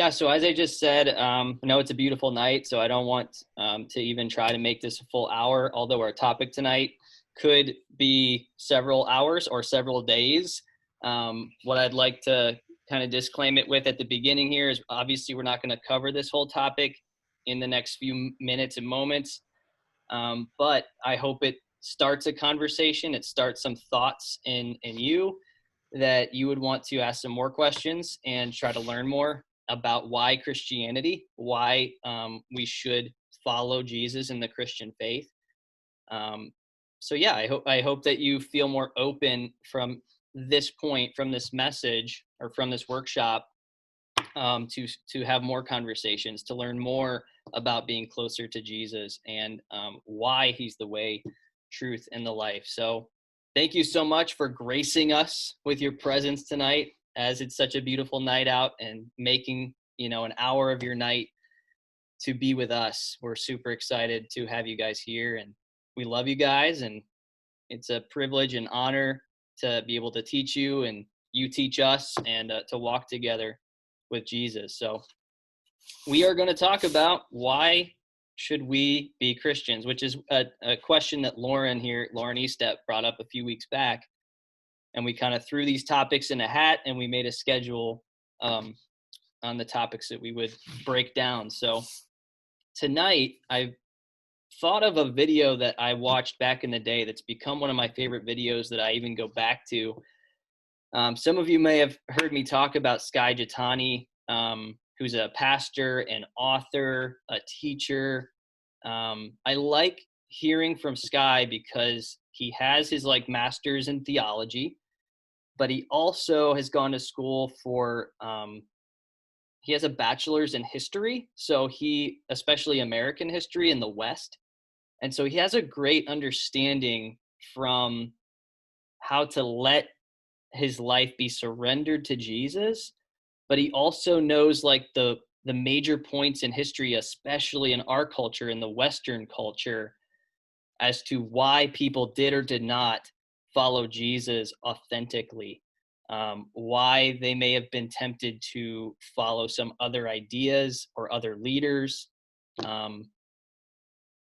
Yeah, so as I just said, I know it's a beautiful night, so I don't want to even try to make this a full hour, although our topic tonight could be several hours or several days. What I'd like to kind of disclaim it with at the beginning here is obviously we're not going to cover this whole topic in the next few minutes and moments, but I hope it starts a conversation. It starts some thoughts in you that you would want to ask some more questions and try to learn more about why Christianity, why we should follow Jesus in the Christian faith. Um, so yeah, I hope that you feel more open from this point, from this message, or from this workshop, to have more conversations, to learn more about being closer to Jesus and why He's the way, truth, and the life. So thank you so much for gracing us with your presence tonight, as it's such a beautiful night out, and making an hour of your night to be with us. We're super excited to have you guys here, and we love you guys, and it's a privilege and honor to be able to teach you and you teach us, and to walk together with Jesus. So we are going to talk about why should we be Christians, which is a question that Lauren Estep brought up a few weeks back. And we kind of threw these topics in a hat, and we made a schedule on the topics that we would break down. So tonight, I've thought of a video that I watched back in the day that's become one of my favorite videos that I even go back to. Some of you may have heard me talk about Skye Jethani, who's a pastor, an author, a teacher. I like hearing from Skye because he has his master's in theology, but he also has gone to school for, he has a bachelor's in history. So especially American history in the West. And so he has a great understanding from how to let his life be surrendered to Jesus, but he also knows the major points in history, especially in our culture, in the Western culture, as to why people did or did not follow Jesus authentically, why they may have been tempted to follow some other ideas or other leaders.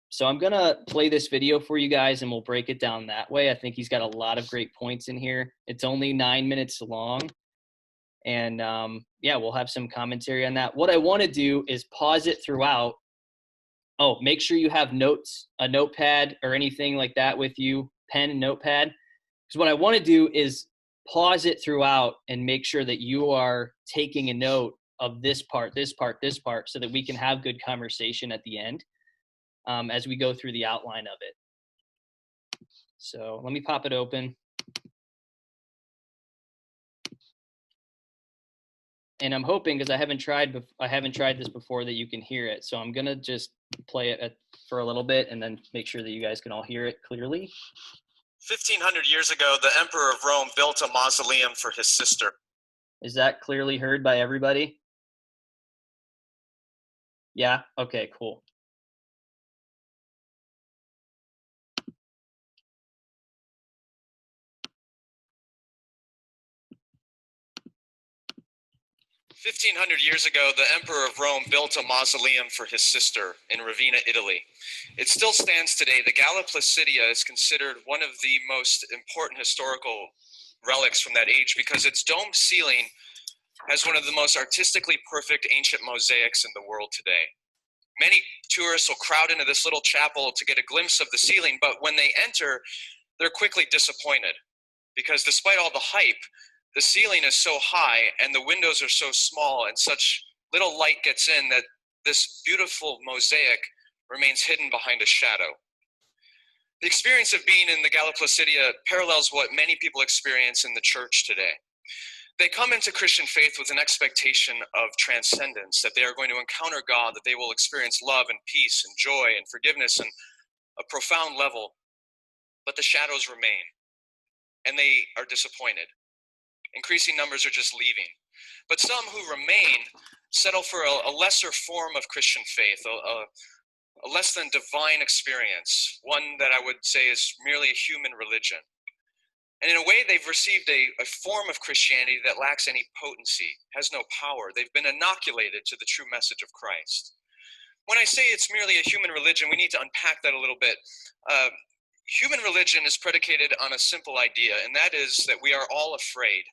So I'm going to play this video for you guys, and we'll break it down that way. I think he's got a lot of great points in here. It's only 9 minutes long. And we'll have some commentary on that. What I want to do is pause it throughout. Oh, make sure you have notes, a notepad or anything like that with you, pen and notepad. Because what I want to do is pause it throughout and make sure that you are taking a note of this part, so that we can have good conversation at the end as we go through the outline of it. So let me pop it open. And I'm hoping, because I haven't tried this before, that you can hear it. So I'm gonna just play it for a little bit, and then make sure that you guys can all hear it clearly. 1,500 years ago, the Emperor of Rome built a mausoleum for his sister. Is that clearly heard by everybody? Yeah? Okay, cool. Years ago, the Emperor of Rome built a mausoleum for his sister in Ravenna, Italy. It still stands today. The Galla Placidia is considered one of the most important historical relics from that age because its dome ceiling has one of the most artistically perfect ancient mosaics in the world today. Many tourists will crowd into this little chapel to get a glimpse of the ceiling, but when they enter, they're quickly disappointed because despite all the hype, the ceiling is so high and the windows are so small and such little light gets in that this beautiful mosaic remains hidden behind a shadow. The experience of being in the Galla Placidia parallels what many people experience in the church today. They come into Christian faith with an expectation of transcendence, that they are going to encounter God, that they will experience love and peace and joy and forgiveness on a profound level. But the shadows remain, and they are disappointed. Increasing numbers are just leaving. But some who remain settle for a lesser form of Christian faith, a less than divine experience, one that I would say is merely a human religion. And in a way, they've received a form of Christianity that lacks any potency, has no power. They've been inoculated to the true message of Christ. When I say it's merely a human religion, we need to unpack that a little bit. Human religion is predicated on a simple idea, and that is that we are all afraid.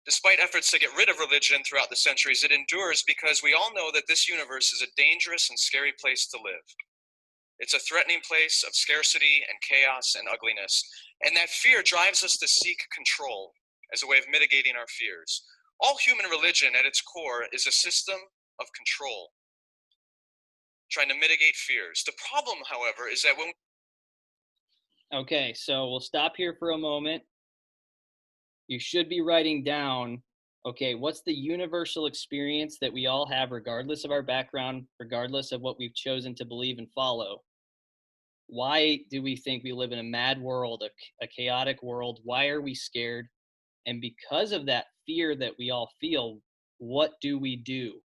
Despite efforts to get rid of religion throughout the centuries, it endures because we all know that this universe is a dangerous and scary place to live. It's a threatening place of scarcity and chaos and ugliness, and that fear drives us to seek control as a way of mitigating our fears. All human religion at its core is a system of control, trying to mitigate fears. The problem, however, is that when Okay, so we'll stop here for a moment. You should be writing down, okay, what's the universal experience that we all have, regardless of our background, regardless of what we've chosen to believe and follow? Why do we think we live in a mad world, a chaotic world? Why are we scared? And because of that fear that we all feel, what do we do?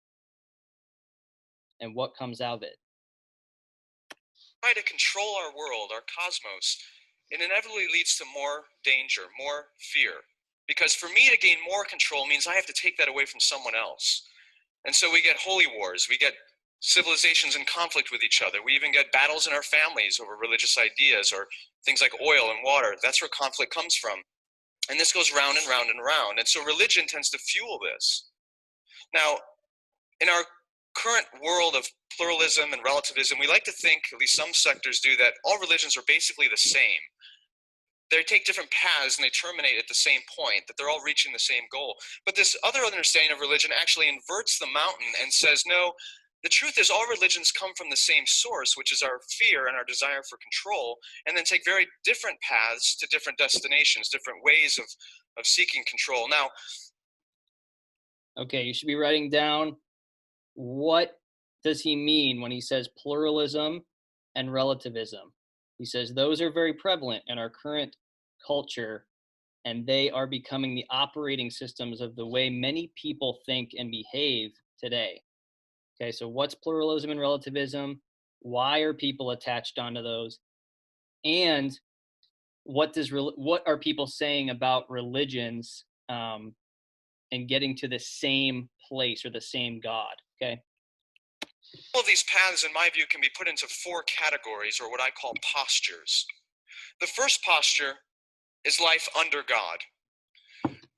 And what comes out of it? try to control our world, our cosmos, it inevitably leads to more danger, more fear. Because for me to gain more control means I have to take that away from someone else. And so we get holy wars, we get civilizations in conflict with each other. We even get battles in our families over religious ideas or things like oil and water. That's where conflict comes from. And this goes round and round and round. And so religion tends to fuel this. Now, in our current world of pluralism and relativism, we like to think, at least some sectors do, that all religions are basically the same. They take different paths and they terminate at the same point, that they're all reaching the same goal. But this other understanding of religion actually inverts the mountain and says, no, the truth is all religions come from the same source, which is our fear and our desire for control, and then take very different paths to different destinations, different ways of seeking control. Now, okay, you should be writing down, what does he mean when he says pluralism and relativism? He says those are very prevalent in our current culture, and they are becoming the operating systems of the way many people think and behave today. Okay, so what's pluralism and relativism? Why are people attached onto those? And what are people saying about religions, and getting to the same place or the same God? Okay. all of these paths, in my view, can be put into four categories, or what I call postures. The first posture is life under God.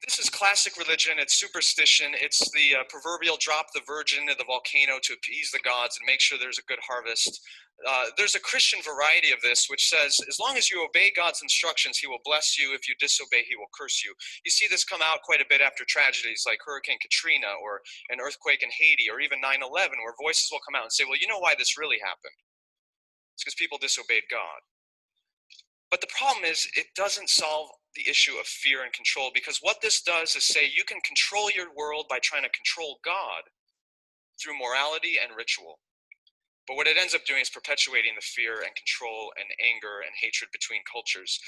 This is classic religion. It's superstition. It's the proverbial drop the virgin into the volcano to appease the gods and make sure there's a good harvest. There's a Christian variety of this, which says, as long as you obey God's instructions, he will bless you. If you disobey, he will curse you. You see this come out quite a bit after tragedies like Hurricane Katrina or an earthquake in Haiti or even 9/11, where voices will come out and say, well, you know why this really happened? It's because people disobeyed God. But the problem is, it doesn't solve the issue of fear and control, because what this does is say you can control your world by trying to control God through morality and ritual. But what it ends up doing is perpetuating the fear and control and anger and hatred between cultures.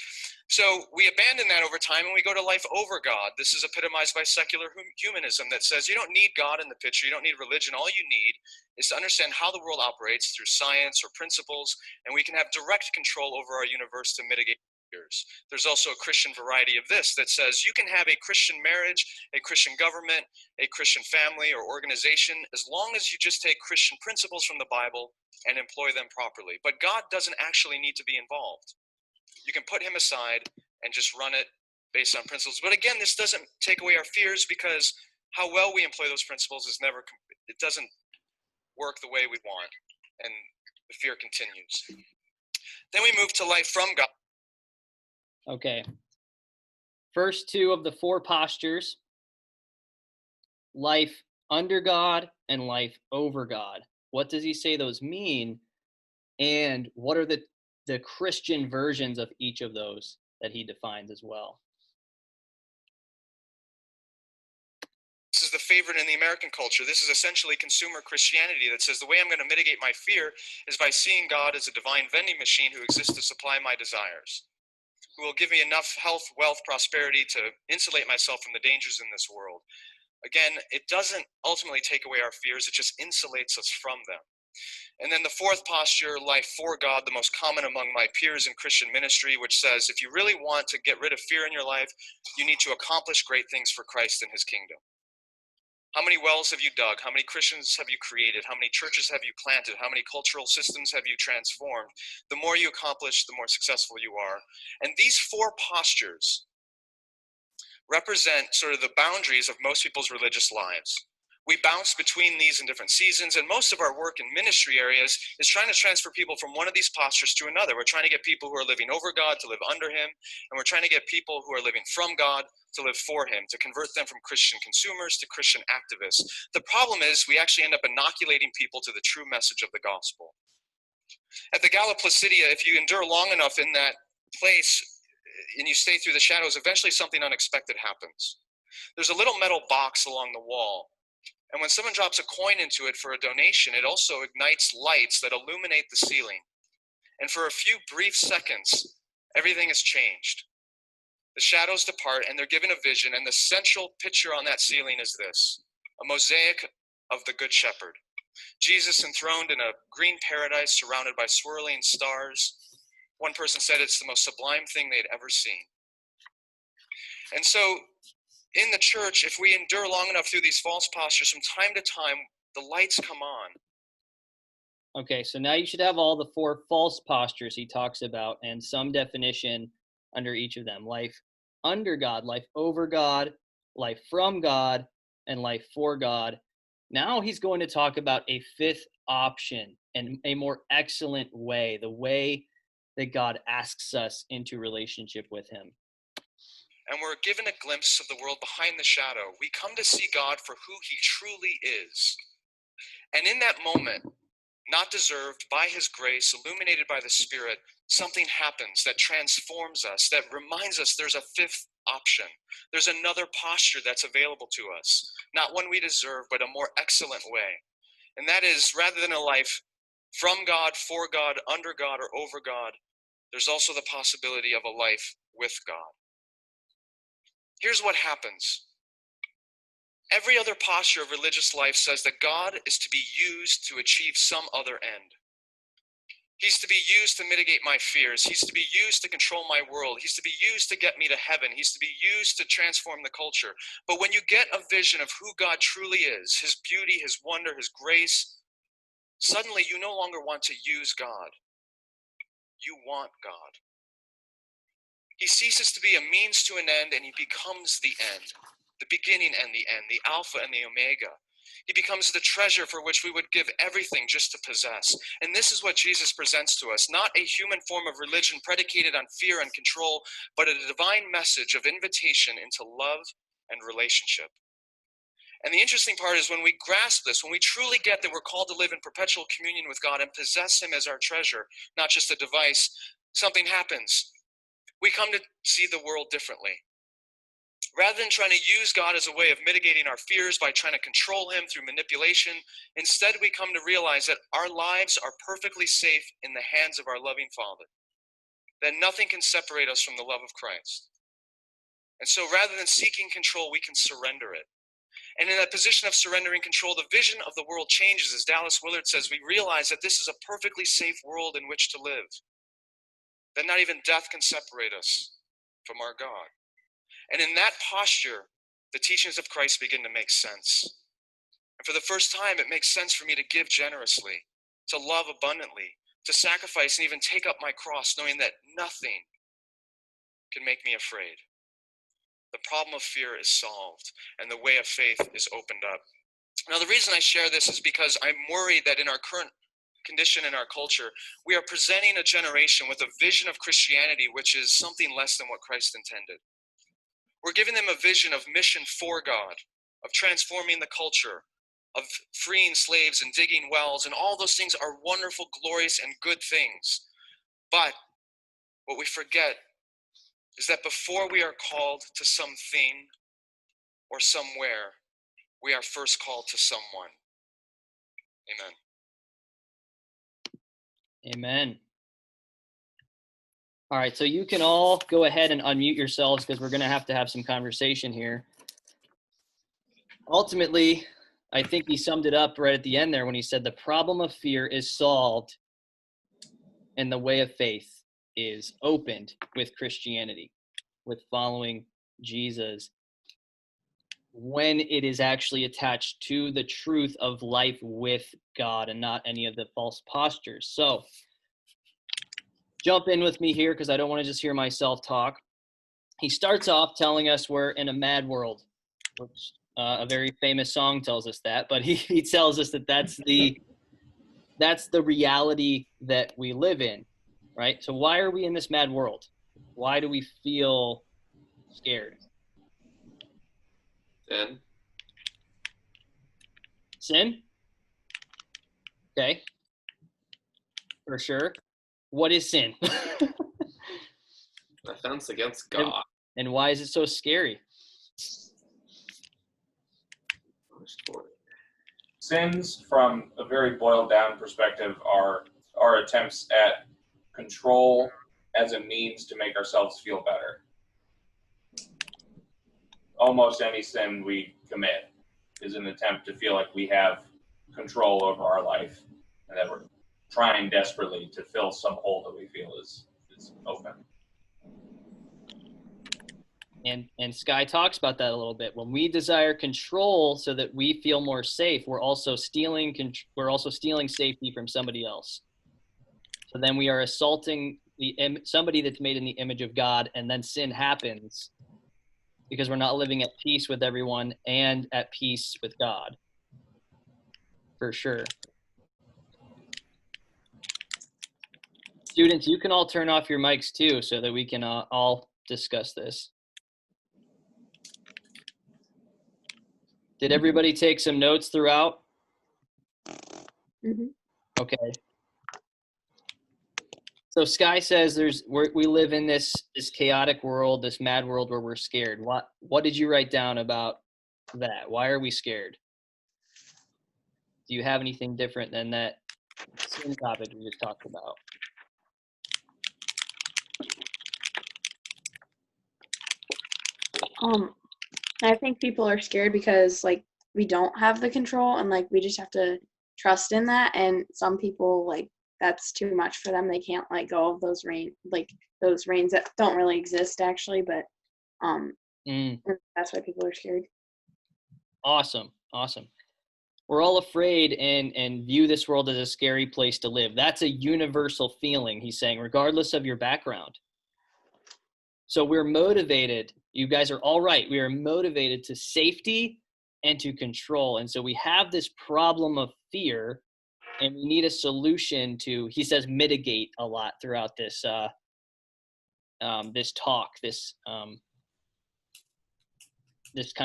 So we abandon that over time and we go to life over God. This is epitomized by secular humanism that says you don't need God in the picture, you don't need religion. All you need is to understand how the world operates through science or principles, and we can have direct control over our universe to mitigate fears. There's also a Christian variety of this that says you can have a Christian marriage, a Christian government, a Christian family or organization, as long as you just take Christian principles from the Bible and employ them properly. But God doesn't actually need to be involved. You can put him aside and just run it based on principles. But again, this doesn't take away our fears, because how well we employ those principles is never, it doesn't work the way we want, and the fear continues. Then we move to life from God. Okay. First two of the four postures: life under God and life over God. What does he say those mean? And what are the Christian versions of each of those that he defines as well? This is the favorite in the American culture. This is essentially consumer Christianity that says the way I'm going to mitigate my fear is by seeing God as a divine vending machine who exists to supply my desires, who will give me enough health, wealth, prosperity to insulate myself from the dangers in this world. Again, it doesn't ultimately take away our fears, it just insulates us from them. And then the fourth posture, life for God, the most common among my peers in Christian ministry, which says if you really want to get rid of fear in your life, you need to accomplish great things for Christ and his kingdom. How many wells have you dug? How many Christians have you created? How many churches have you planted? How many cultural systems have you transformed? The more you accomplish, the more successful you are. And these four postures represent sort of the boundaries of most people's religious lives. We bounce between these in different seasons, and most of our work in ministry areas is trying to transfer people from one of these postures to another. We're trying to get people who are living over God to live under him, and we're trying to get people who are living from God to live for him, to convert them from Christian consumers to Christian activists. The problem is we actually end up inoculating people to the true message of the gospel. At the Gala Placidia, if you endure long enough in that place and you stay through the shadows, eventually something unexpected happens. There's a little metal box along the wall, and when someone drops a coin into it for a donation, it also ignites lights that illuminate the ceiling. And for a few brief seconds, everything has changed. The shadows depart, and they're given a vision, and the central picture on that ceiling is this: a mosaic of the Good Shepherd. Jesus enthroned in a green paradise surrounded by swirling stars. One person said it's the most sublime thing they'd ever seen. And so in the church, if we endure long enough through these false postures, from time to time, the lights come on. Okay, so now you should have all the four false postures he talks about and some definition under each of them. Life under God, life over God, life from God, and life for God. Now he's going to talk about a fifth option and a more excellent way, the way that God asks us into relationship with him. And we're given a glimpse of the world behind the shadow. We come to see God for who he truly is. And in that moment, not deserved, by his grace, illuminated by the Spirit, something happens that transforms us, that reminds us there's a fifth option. There's another posture that's available to us, not one we deserve, but a more excellent way. And that is, rather than a life from God, for God, under God, or over God, there's also the possibility of a life with God. Here's what happens. Every other posture of religious life says that God is to be used to achieve some other end. He's to be used to mitigate my fears. He's to be used to control my world. He's to be used to get me to heaven. He's to be used to transform the culture. But when you get a vision of who God truly is, his beauty, his wonder, his grace, suddenly you no longer want to use God. You want God. He ceases to be a means to an end, and he becomes the end, the beginning and the end, the Alpha and the Omega. He becomes the treasure for which we would give everything just to possess. And this is what Jesus presents to us, not a human form of religion predicated on fear and control, but a divine message of invitation into love and relationship. And the interesting part is when we grasp this, when we truly get that we're called to live in perpetual communion with God and possess him as our treasure, not just a device, something happens. We come to see the world differently. Rather than trying to use God as a way of mitigating our fears by trying to control him through manipulation, instead we come to realize that our lives are perfectly safe in the hands of our loving Father, that nothing can separate us from the love of Christ. And so rather than seeking control, we can surrender it. And in that position of surrendering control, the vision of the world changes. As Dallas Willard says, we realize that this is a perfectly safe world in which to live, that not even death can separate us from our God. And in that posture, the teachings of Christ begin to make sense. And for the first time, it makes sense for me to give generously, to love abundantly, to sacrifice and even take up my cross, knowing that nothing can make me afraid. The problem of fear is solved, and the way of faith is opened up. Now, the reason I share this is because I'm worried that in our current condition in our culture, we are presenting a generation with a vision of Christianity which is something less than what Christ intended. We're giving them a vision of mission for God, of transforming the culture, of freeing slaves and digging wells, and all those things are wonderful, glorious, and good things. But what we forget is that before we are called to something or somewhere, we are first called to someone. Amen. Amen. All right, so you can all go ahead and unmute yourselves because we're going to have some conversation here. Ultimately, I think he summed it up right at the end there when he said the problem of fear is solved and the way of faith is opened with Christianity, with following Jesus, when it is actually attached to the truth of life with God and not any of the false postures. So jump in with me here because I don't want to just hear myself talk. He starts off telling us we're in a mad world, which a very famous song tells us that, but he tells us that that's the reality that we live in, right? So why are we in this mad world? Why do we feel scared? Sin? Okay. For sure. What is sin? Offense against God. And why is it so scary? Sins, from a very boiled down perspective, are attempts at control as a means to make ourselves feel better. Almost any sin we commit is an attempt to feel like we have control over our life and that we're trying desperately to fill some hole that we feel is open. And Sky talks about that a little bit. When we desire control so that we feel more safe, we're also stealing safety from somebody else. So then we are assaulting somebody that's made in the image of God, and then sin happens because we're not living at peace with everyone and at peace with God. For sure. Students, you can all turn off your mics too so that we can all discuss this. Did everybody take some notes throughout? Mm-hmm. Okay. So Sky says we live in this chaotic world, this mad world where we're scared. What did you write down about that? Why are we scared? Do you have anything different than that sin topic we just talked about? I think people are scared because like we don't have the control and like we just have to trust in that, and some people like that's too much for them. They can't let go of those reins that don't really exist actually, but that's why people are scared. Awesome. We're all afraid and view this world as a scary place to live. That's a universal feeling, he's saying, regardless of your background. So we're motivated. You guys are all right. We are motivated to safety and to control. And so we have this problem of fear, and we need a solution to, he says, mitigate a lot throughout this this talk, this kind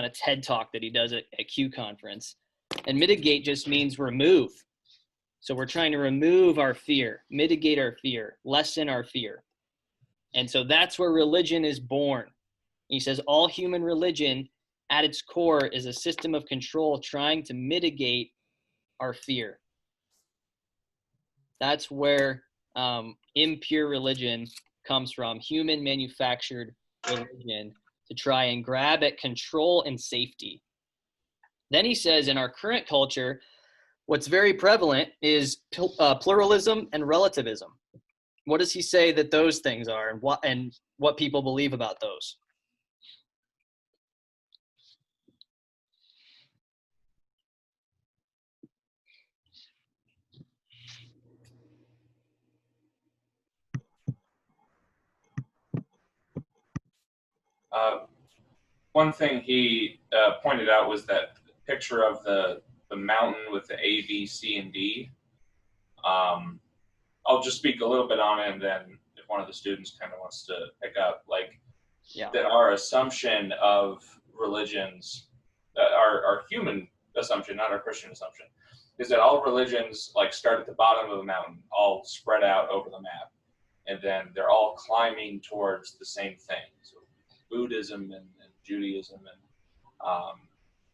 of TED talk that he does at Q conference. And mitigate just means remove. So we're trying to remove our fear, mitigate our fear, lessen our fear. And so that's where religion is born. He says all human religion at its core is a system of control trying to mitigate our fear. That's where impure religion comes from, human manufactured religion to try and grab at control and safety. Then he says in our current culture, what's very prevalent is pluralism and relativism. What does he say that those things are, and what people believe about those? One thing he pointed out was that picture of the mountain with the A, B, C, and D. I'll just speak a little bit on it, and then if one of the students kind of wants to pick up, that our assumption of religions, our human assumption, not our Christian assumption, is that all religions start at the bottom of a mountain, all spread out over the map, and then they're all climbing towards the same thing. So Buddhism and Judaism and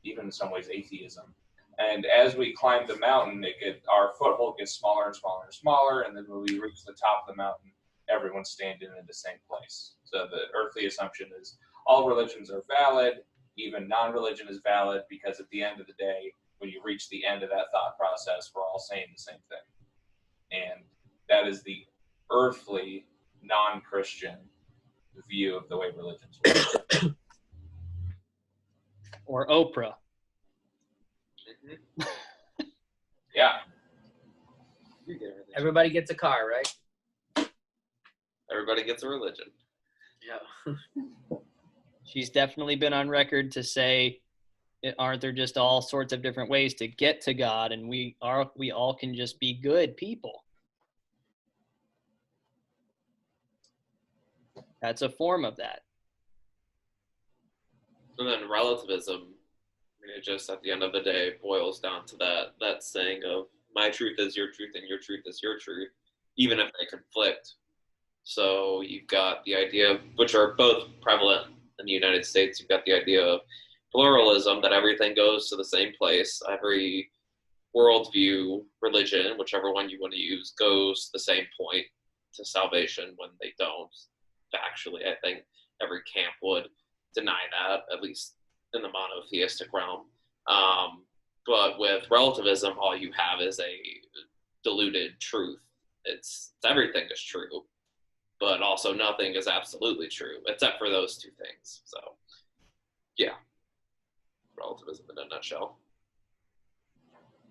even in some ways atheism. And as we climb the mountain, our foothold gets smaller and smaller and smaller, and then when we reach the top of the mountain, everyone's standing in the same place. So the earthly assumption is all religions are valid, even non-religion is valid, because at the end of the day, when you reach the end of that thought process, we're all saying the same thing. And that is the earthly, non-Christian view of the way religions work. Or Oprah. Mm-hmm. Yeah. Everybody gets a car, right? Everybody gets a religion. Yeah. She's definitely been on record to say, aren't there just all sorts of different ways to get to God, and we all can just be good people? That's a form of that. And then relativism, I mean, it just at the end of the day boils down to that saying of my truth is your truth and your truth is your truth, even if they conflict. So you've got the idea of, which are both prevalent in the United States, you've got the idea of pluralism, that everything goes to the same place. Every worldview, religion, whichever one you want to use, goes to the same point to salvation when they don't. Factually, I think every camp would deny that, at least in the monotheistic realm. But with relativism, all you have is a diluted truth. It's everything is true, but also nothing is absolutely true, except for those two things. So, yeah, relativism in a nutshell.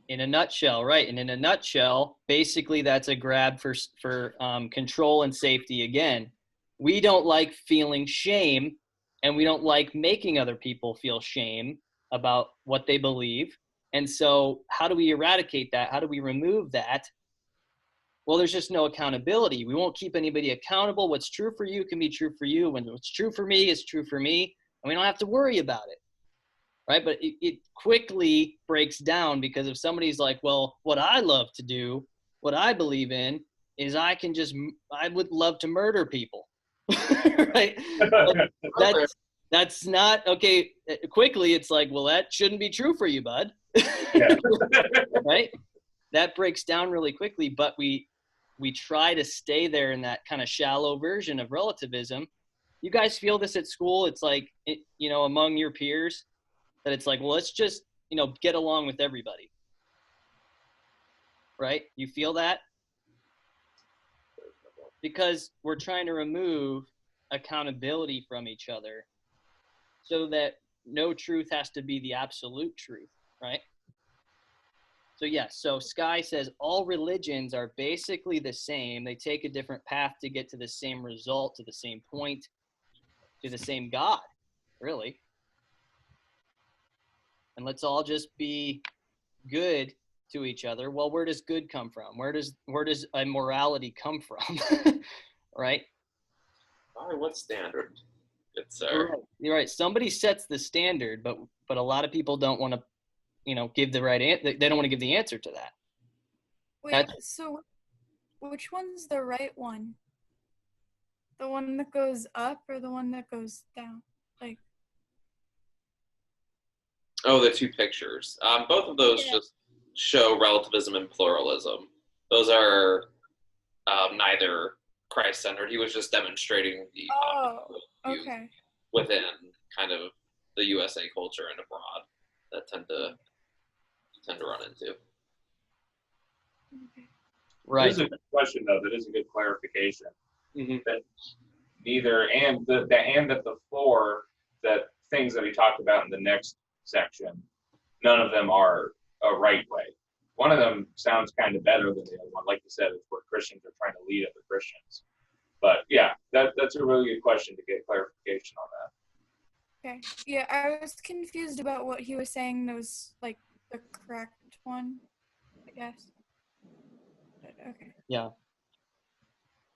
In a nutshell, right? And in a nutshell, basically that's a grab for control and safety again. We don't like feeling shame, and we don't like making other people feel shame about what they believe. And so how do we eradicate that? How do we remove that? Well, there's just no accountability. We won't keep anybody accountable. What's true for you can be true for you. When what's true for me is true for me, and we don't have to worry about it, right? But it quickly breaks down, because if somebody's like, well, what I love to do, what I believe in is I would love to murder people. Right? That's not okay. Quickly, it's like, well, that shouldn't be true for you, bud. Yeah. Right? That breaks down really quickly, but we try to stay there in that kind of shallow version of relativism. You guys feel this at school? It's like, among your peers, that it's like, well, let's just, get along with everybody. Right? You feel that? Because we're trying to remove accountability from each other so that no truth has to be the absolute truth, right? So yes, so Sky says all religions are basically the same. They take a different path to get to the same result, to the same point, to the same God, really. And let's all just be good to each other. Well, where does good come from? Where does immorality come from? Right? By what standard? It's You're right. Somebody sets the standard, but a lot of people don't want to, give the right answer. They don't want to give the answer to that. Wait, so which one's the right one? The one that goes up or the one that goes down? Like. Oh, the two pictures. Both of those just show relativism and pluralism. Those are neither Christ-centered. He was just demonstrating the okay. within kind of the USA culture and abroad that tend to run into. Okay. Right. This is a good question, though. That is a good clarification. Mm-hmm. That neither and that the four things that we talked about in the next section, none of them are a right way. One of them sounds kind of better than the other one. Like you said, it's where Christians are trying to lead other Christians. But yeah, that's a really good question to get clarification on that. Okay. Yeah, I was confused about what he was saying. That was like the correct one, I guess. But, okay. Yeah.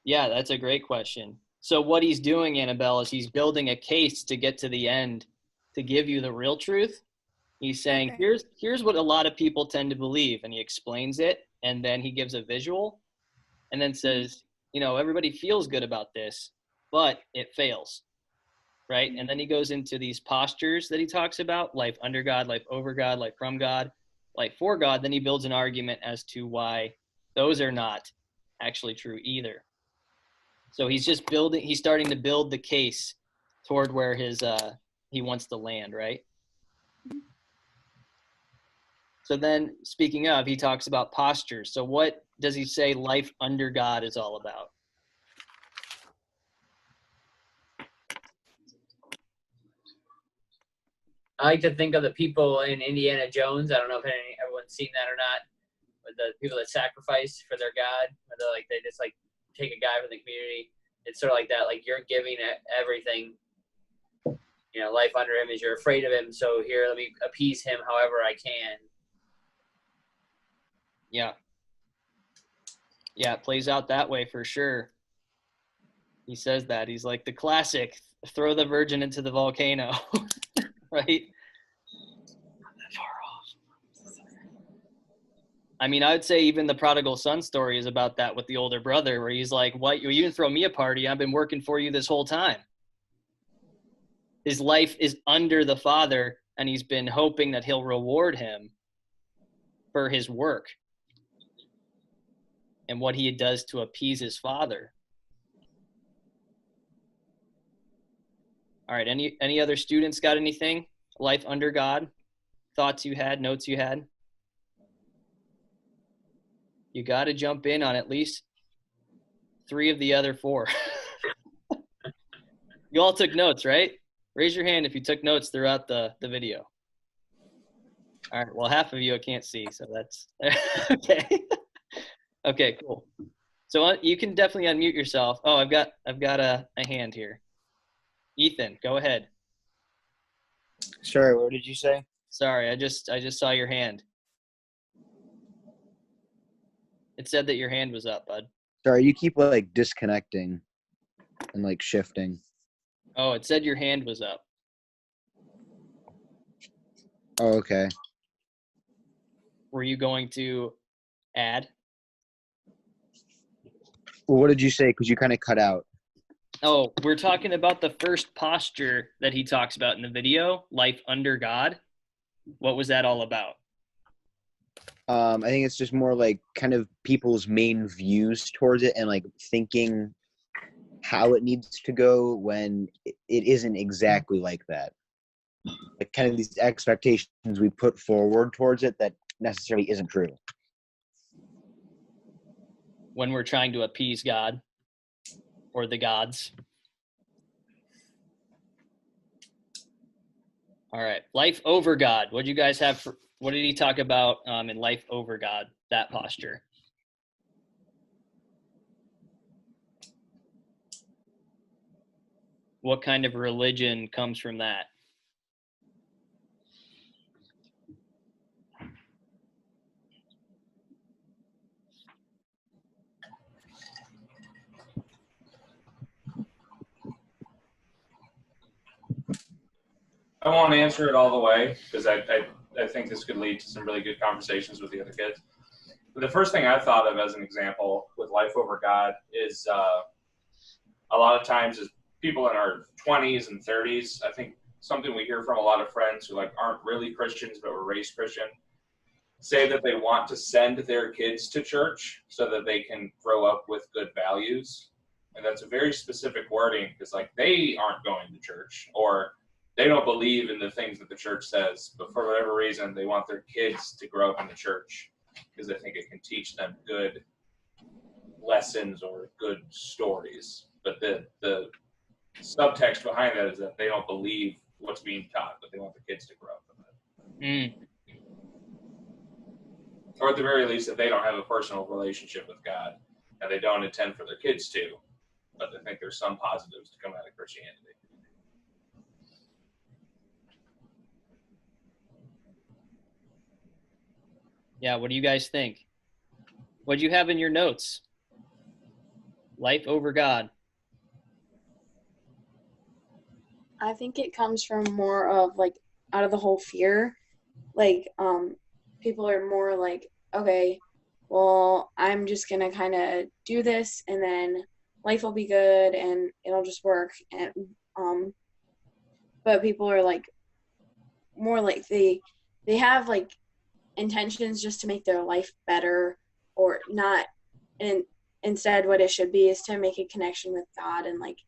Yeah, that's a great question. So what he's doing, Annabelle, is he's building a case to get to the end, to give you the real truth. He's saying, okay. here's what a lot of people tend to believe, and he explains it, and then he gives a visual, and then says, everybody feels good about this, but it fails, right? And then he goes into these postures that he talks about: life under God, life over God, life from God, life for God. Then he builds an argument as to why those are not actually true either. So he's starting to build the case toward where he wants to land, right? So then, speaking of, he talks about posture. So what does he say life under God is all about? I like to think of the people in Indiana Jones. I don't know if everyone's seen that or not. But the people that sacrifice for their God, they just like take a guy from the community. It's sort of like that. Like you're giving everything. You know, life under him is you're afraid of him. So here, let me appease him however I can. Yeah. Yeah, it plays out that way for sure. He says that. He's like the classic, throw the virgin into the volcano. Right? Not that far off. I mean, I would say even the prodigal son story is about that with the older brother, where he's like, what, you didn't throw me a party. I've been working for you this whole time. His life is under the father, and he's been hoping that he'll reward him for his work and what he does to appease his father. All right, any other students got anything? Life under God? Thoughts you had, notes you had? You got to jump in on at least 3 of the other 4. You all took notes, right? Raise your hand if you took notes throughout the video. All right, well, half of you I can't see, so that's okay. Okay, cool. So you can definitely unmute yourself. Oh, I've got a hand here. Ethan, go ahead. Sorry, what did you say? Sorry, I just saw your hand. It said that your hand was up, bud. Sorry, you keep like disconnecting and like shifting. Oh, it said your hand was up. Oh, okay. Were you going to add? Well, what did you say? Because you kind of cut out. Oh, we're talking about the first posture that he talks about in the video, life under God. What was that all about? I think it's just more like kind of people's main views towards it and like thinking how it needs to go when it isn't exactly like that. Like kind of these expectations we put forward towards it that necessarily isn't true. When we're trying to appease God or the gods. All right, life over God. What do you guys have for? What did he talk about in life over God? That posture. What kind of religion comes from that? I won't answer it all the way because I think this could lead to some really good conversations with the other kids. But the first thing I thought of as an example with life over God is a lot of times as people in our 20s and 30s, I think something we hear from a lot of friends who like aren't really Christians but were raised Christian, say that they want to send their kids to church so that they can grow up with good values. And that's a very specific wording because like they aren't going to church or they don't believe in the things that the church says, but for whatever reason, they want their kids to grow up in the church because they think it can teach them good lessons or good stories. But the subtext behind that is that they don't believe what's being taught, but they want their kids to grow up in it. Or at the very least, that they don't have a personal relationship with God and they don't intend for their kids to, but they think there's some positives to come out of Christianity. Yeah, what do you guys think? What do you have in your notes? Life over God. I think it comes from more of like out of the whole fear. Like people are more like, okay, well, I'm just going to kind of do this and then life will be good and it'll just work. And but people are like more like they have like intentions just to make their life better or not, and instead what it should be is to make a connection with God and like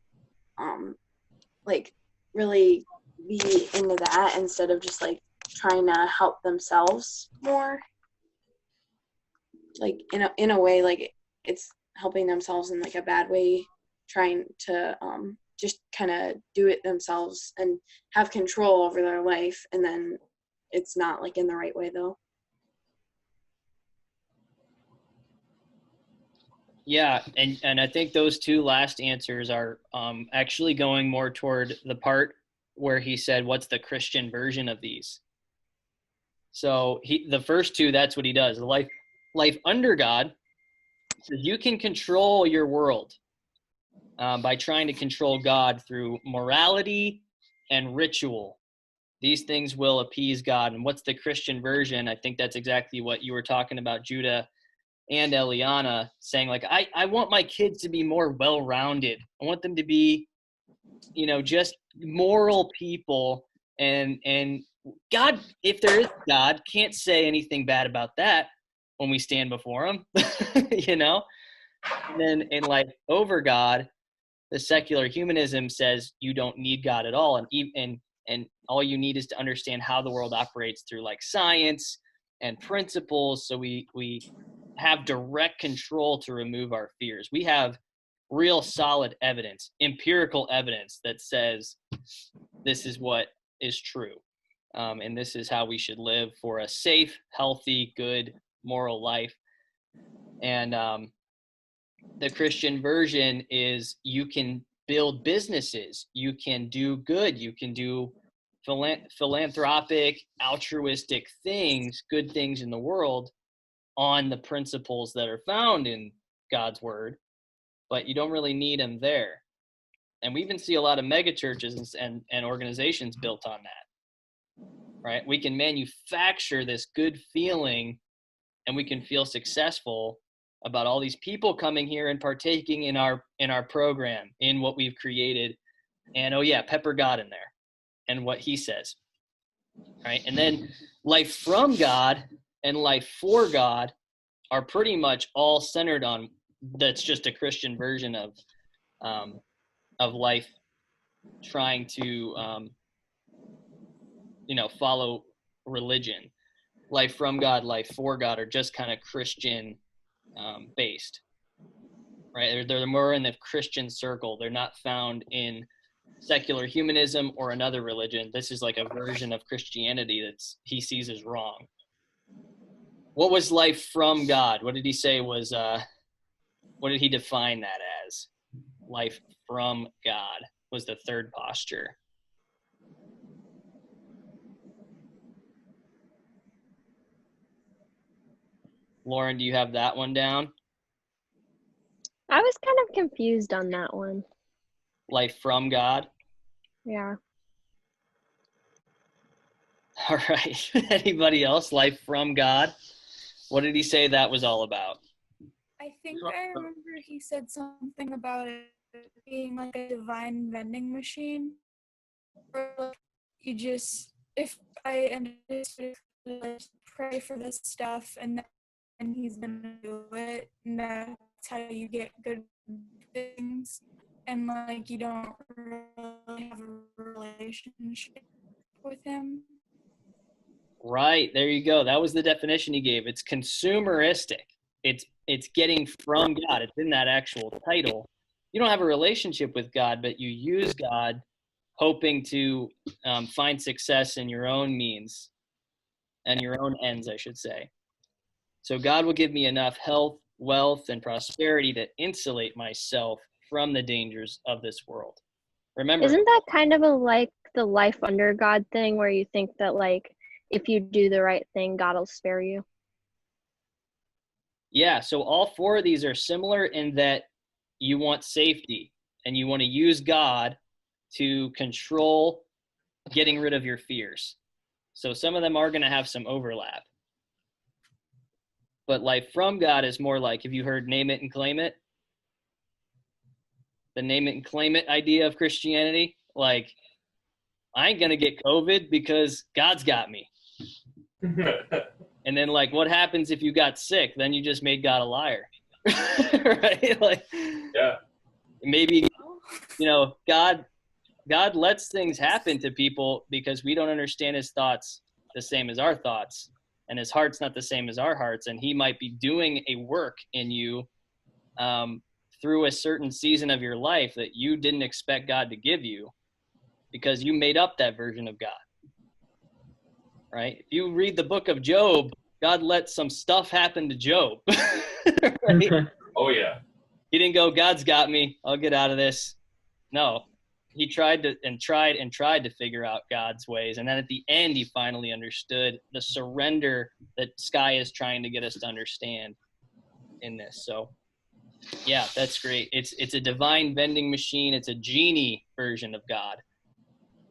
really be into that instead of just like trying to help themselves more. Like in a way, like it's helping themselves in like a bad way, trying to just kind of do it themselves and have control over their life, and then it's not like in the right way though. Yeah, and I think those two last answers are actually going more toward the part where he said, what's the Christian version of these? So the first two, that's what he does. Life under God says you can control your world by trying to control God through morality and ritual. These things will appease God. And what's the Christian version? I think that's exactly what you were talking about, Judah and Eliana, saying like, I want my kids to be more well-rounded. I want them to be, just moral people. And God, if there is God, can't say anything bad about that when we stand before him, And then in life over God, the secular humanism says you don't need God at all. And all you need is to understand how the world operates through like science and principles. So we have direct control to remove our fears. We have real solid evidence, empirical evidence that says this is what is true. And this is how we should live for a safe, healthy, good, moral life. And the Christian version is you can build businesses, you can do good, you can do philanthropic, altruistic things, good things in the world on the principles that are found in God's word, but you don't really need them there. And we even see a lot of mega churches and organizations built on that, right? We can manufacture this good feeling and we can feel successful about all these people coming here and partaking in our program, in what we've created. And, oh yeah, pepper God in there and what he says, right? And then life from God and life for God are pretty much all centered on, that's just a Christian version of life trying to, follow religion. Life from God, life for God are just kind of Christian based, right? They're more in the Christian circle. They're not found in secular humanism or another religion. This is like a version of Christianity that's he sees as wrong. What was life from God? What did he say was, what did he define that as? Life from God was the third posture. Lauren, do you have that one down? I was kind of confused on that one. Life from God? Yeah. All right. Anybody else? Life from God? What did he say that was all about? I think I remember he said something about it being like a divine vending machine. Or like you just, if I understood, like, pray for this stuff and then he's gonna do it, and that's how you get good things. And like you don't really have a relationship with him. Right, there you go. That was the definition he gave. It's consumeristic. It's getting from God. It's in that actual title. You don't have a relationship with God, but you use God hoping to find success in your own means and your own ends, I should say. So God will give me enough health, wealth, and prosperity to insulate myself from the dangers of this world. Remember, isn't that kind of like the life under God thing where you think that like if you do the right thing, God will spare you? Yeah, so all four of these are similar in that you want safety and you want to use God to control getting rid of your fears. So some of them are going to have some overlap. But life from God is more like, have you heard name it and claim it? The name it and claim it idea of Christianity? Like, I ain't going to get COVID because God's got me. And then, like, what happens if you got sick? Then you just made God a liar. Right? Like, yeah. Maybe, God lets things happen to people because we don't understand his thoughts the same as our thoughts, and his heart's not the same as our hearts, and he might be doing a work in you through a certain season of your life that you didn't expect God to give you because you made up that version of God, right? If you read the book of Job, God let some stuff happen to Job. Right? Oh, yeah. He didn't go, God's got me, I'll get out of this. No, he tried to figure out God's ways. And then at the end, he finally understood the surrender that Sky is trying to get us to understand in this. So yeah, that's great. It's a divine vending machine. It's a genie version of God.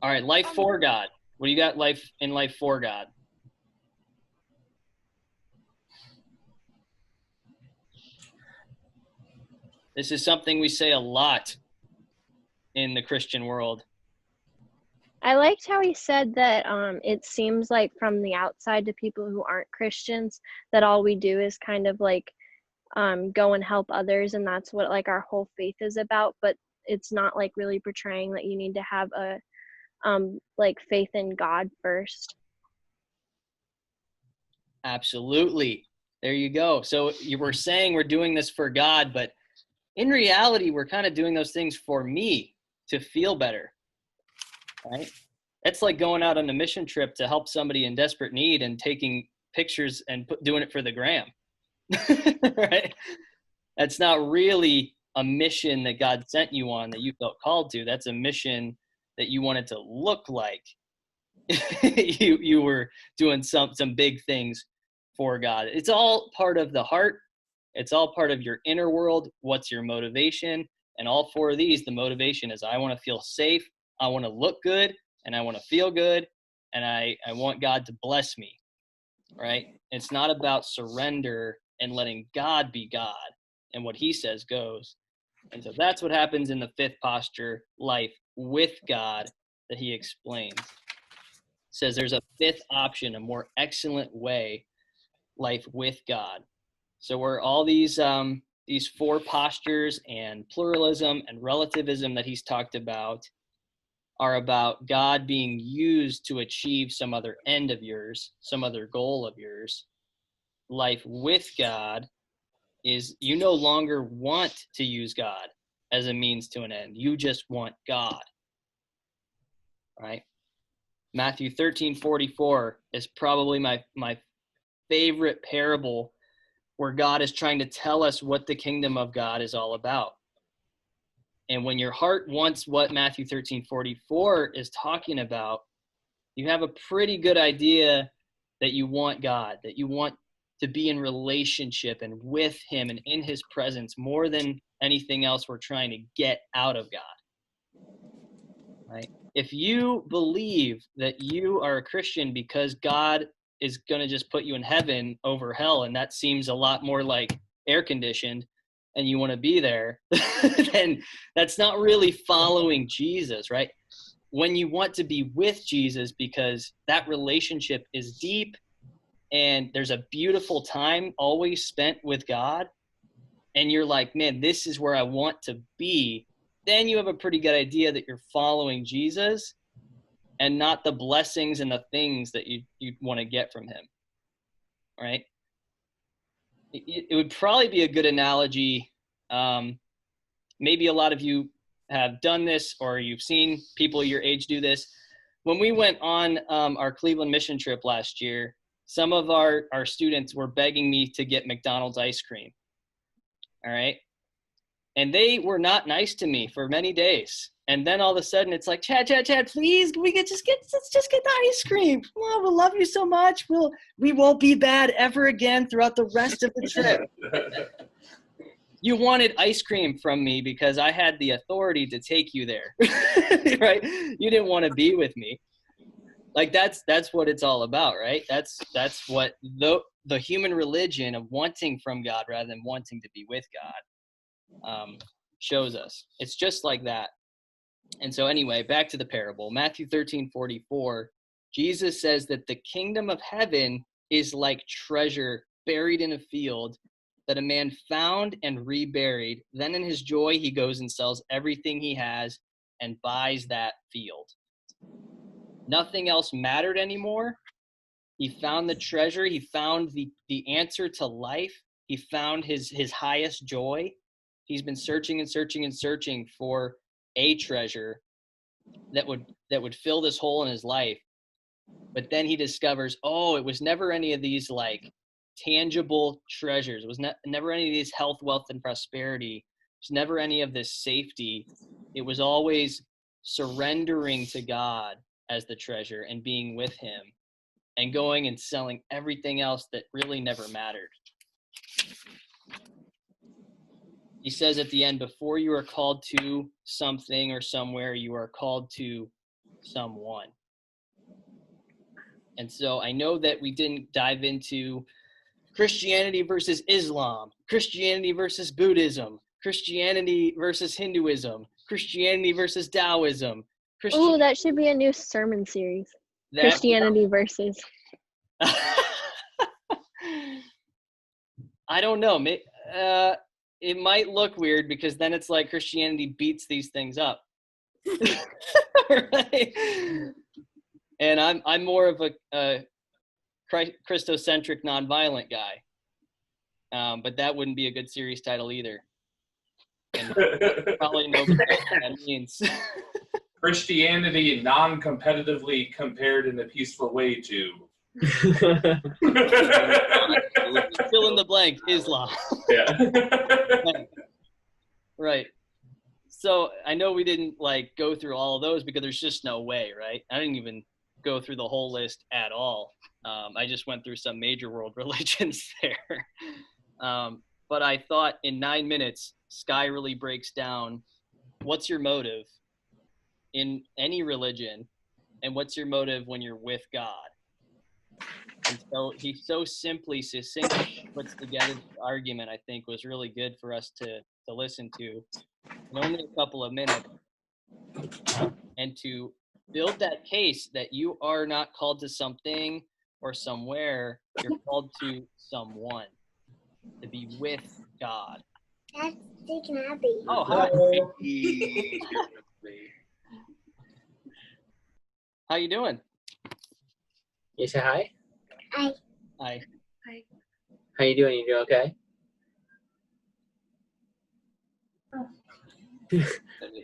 All right, life for God. What do you got life for God? This is something we say a lot in the Christian world. I liked how he said that it seems like from the outside to people who aren't Christians that all we do is kind of like go and help others, and that's what like our whole faith is about, but it's not like really portraying that you need to have a like faith in God first. Absolutely. There you go. So you were saying we're doing this for God, but in reality, we're kind of doing those things for me to feel better, right? That's like going out on a mission trip to help somebody in desperate need and taking pictures and doing it for the gram, right? That's not really a mission that God sent you on that you felt called to. That's a mission that you wanted to look like you were doing some big things for God. It's all part of the heart. It's all part of your inner world. What's your motivation? And all four of these, the motivation is I want to feel safe, I want to look good, and I want to feel good, and I want God to bless me, right? It's not about surrender and letting God be God, and what he says goes. And so that's what happens in the fifth posture, life with God, that he explains. Says there's a fifth option, a more excellent way, life with God. So where all these four postures and pluralism and relativism that he's talked about are about God being used to achieve some other end of yours, some other goal of yours. Life with God is you no longer want to use God as a means to an end. You just want God, right? Matthew 13:44 is probably my favorite parable where God is trying to tell us what the kingdom of God is all about. And when your heart wants what Matthew 13:44 is talking about, you have a pretty good idea that you want God, that you want to be in relationship and with him and in his presence more than anything else we're trying to get out of God, right? If you believe that you are a Christian because God is going to just put you in heaven over hell, and that seems a lot more like air conditioned, and you want to be there, then that's not really following Jesus, right? When you want to be with Jesus because that relationship is deep and there's a beautiful time always spent with God, and you're like, man, this is where I want to be, then you have a pretty good idea that you're following Jesus and not the blessings and the things that you want to get from him, right? It would probably be a good analogy. Maybe a lot of you have done this or you've seen people your age do this. When we went on our Cleveland mission trip last year, some of our students were begging me to get McDonald's ice cream, all right? And they were not nice to me for many days. And then all of a sudden it's like, Chad, please, let's just get the ice cream. Come on, we'll love you so much. We won't be bad ever again throughout the rest of the trip. You wanted ice cream from me because I had the authority to take you there, right? You didn't want to be with me. Like that's what it's all about, right? That's what the human religion of wanting from God rather than wanting to be with God shows us. It's just like that. And so anyway, back to the parable. Matthew 13:44, Jesus says that the kingdom of heaven is like treasure buried in a field that a man found and reburied. Then in his joy, he goes and sells everything he has and buys that field. Nothing else mattered anymore. He found the treasure. He found the answer to life. He found his highest joy. He's been searching and searching and searching for a treasure that would fill this hole in his life. But then he discovers, oh, it was never any of these like tangible treasures. It was never any of these health, wealth, and prosperity. It was never any of this safety. It was always surrendering to God as the treasure and being with him and going and selling everything else that really never mattered. He says at the end, before you are called to something or somewhere, you are called to someone. And so I know that we didn't dive into Christianity versus Islam, Christianity versus Buddhism, Christianity versus Hinduism, Christianity versus Taoism. Oh, that should be a new sermon series. Christianity versus. I don't know. It might look weird because then it's like Christianity beats these things up. Right? And I'm more of a Christocentric nonviolent guy. But that wouldn't be a good series title either. And probably nobody knows what that means. Christianity non-competitively compared in a peaceful way to. Fill in the blank, Islam. Yeah. Right. So I know we didn't like go through all of those because there's just no way, right? I didn't even go through the whole list at all. I just went through some major world religions there. But I thought in 9 minutes, Sky really breaks down what's your motive in any religion and what's your motive when you're with God. And so he so simply, succinctly puts together the argument, I think, was really good for us to listen to in only a couple of minutes, and to build that case that you are not called to something or somewhere, you're called to someone, to be with God. That's Deacon Abby. Oh, hi. How you doing? You say hi? Hi. Hi. Hi. How you doing? You doing okay?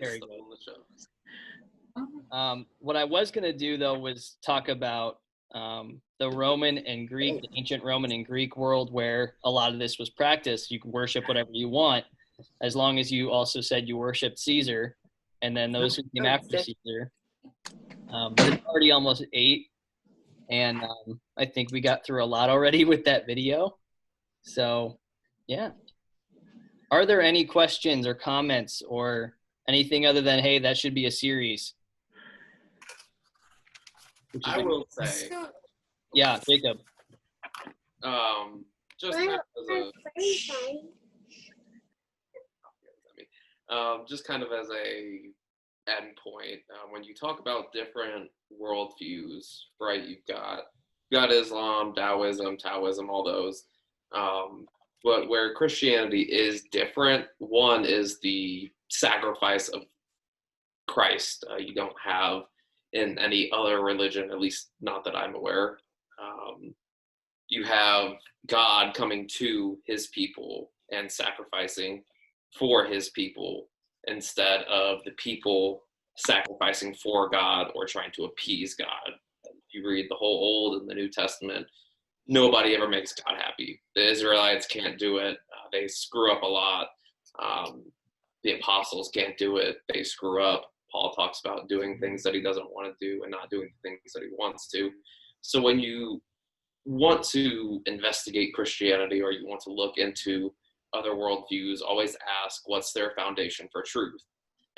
There you go. What I was going to do, though, was talk about the Roman and Greek, the ancient Roman and Greek world where a lot of this was practiced. You can worship whatever you want, as long as you also said you worshiped Caesar, and then those who came after Caesar. But it's already almost 8, and I think we got through a lot already with that video. So, yeah. Are there any questions or comments or anything other than, hey, that should be a series? I will say. Yeah, Jacob. Just kind of as a endpoint, when you talk about different worldviews, right? You've got Islam, Taoism, all those. But where Christianity is different, one is the sacrifice of Christ. You don't have in any other religion, at least not that I'm aware. You have God coming to his people and sacrificing for his people instead of the people sacrificing for God or trying to appease God. If you read the whole Old and the New Testament, nobody ever makes God happy. The Israelites can't do it. They screw up a lot. The apostles can't do it. They screw up. Paul talks about doing things that he doesn't want to do and not doing things that he wants to. So when you want to investigate Christianity or you want to look into other worldviews, always ask what's their foundation for truth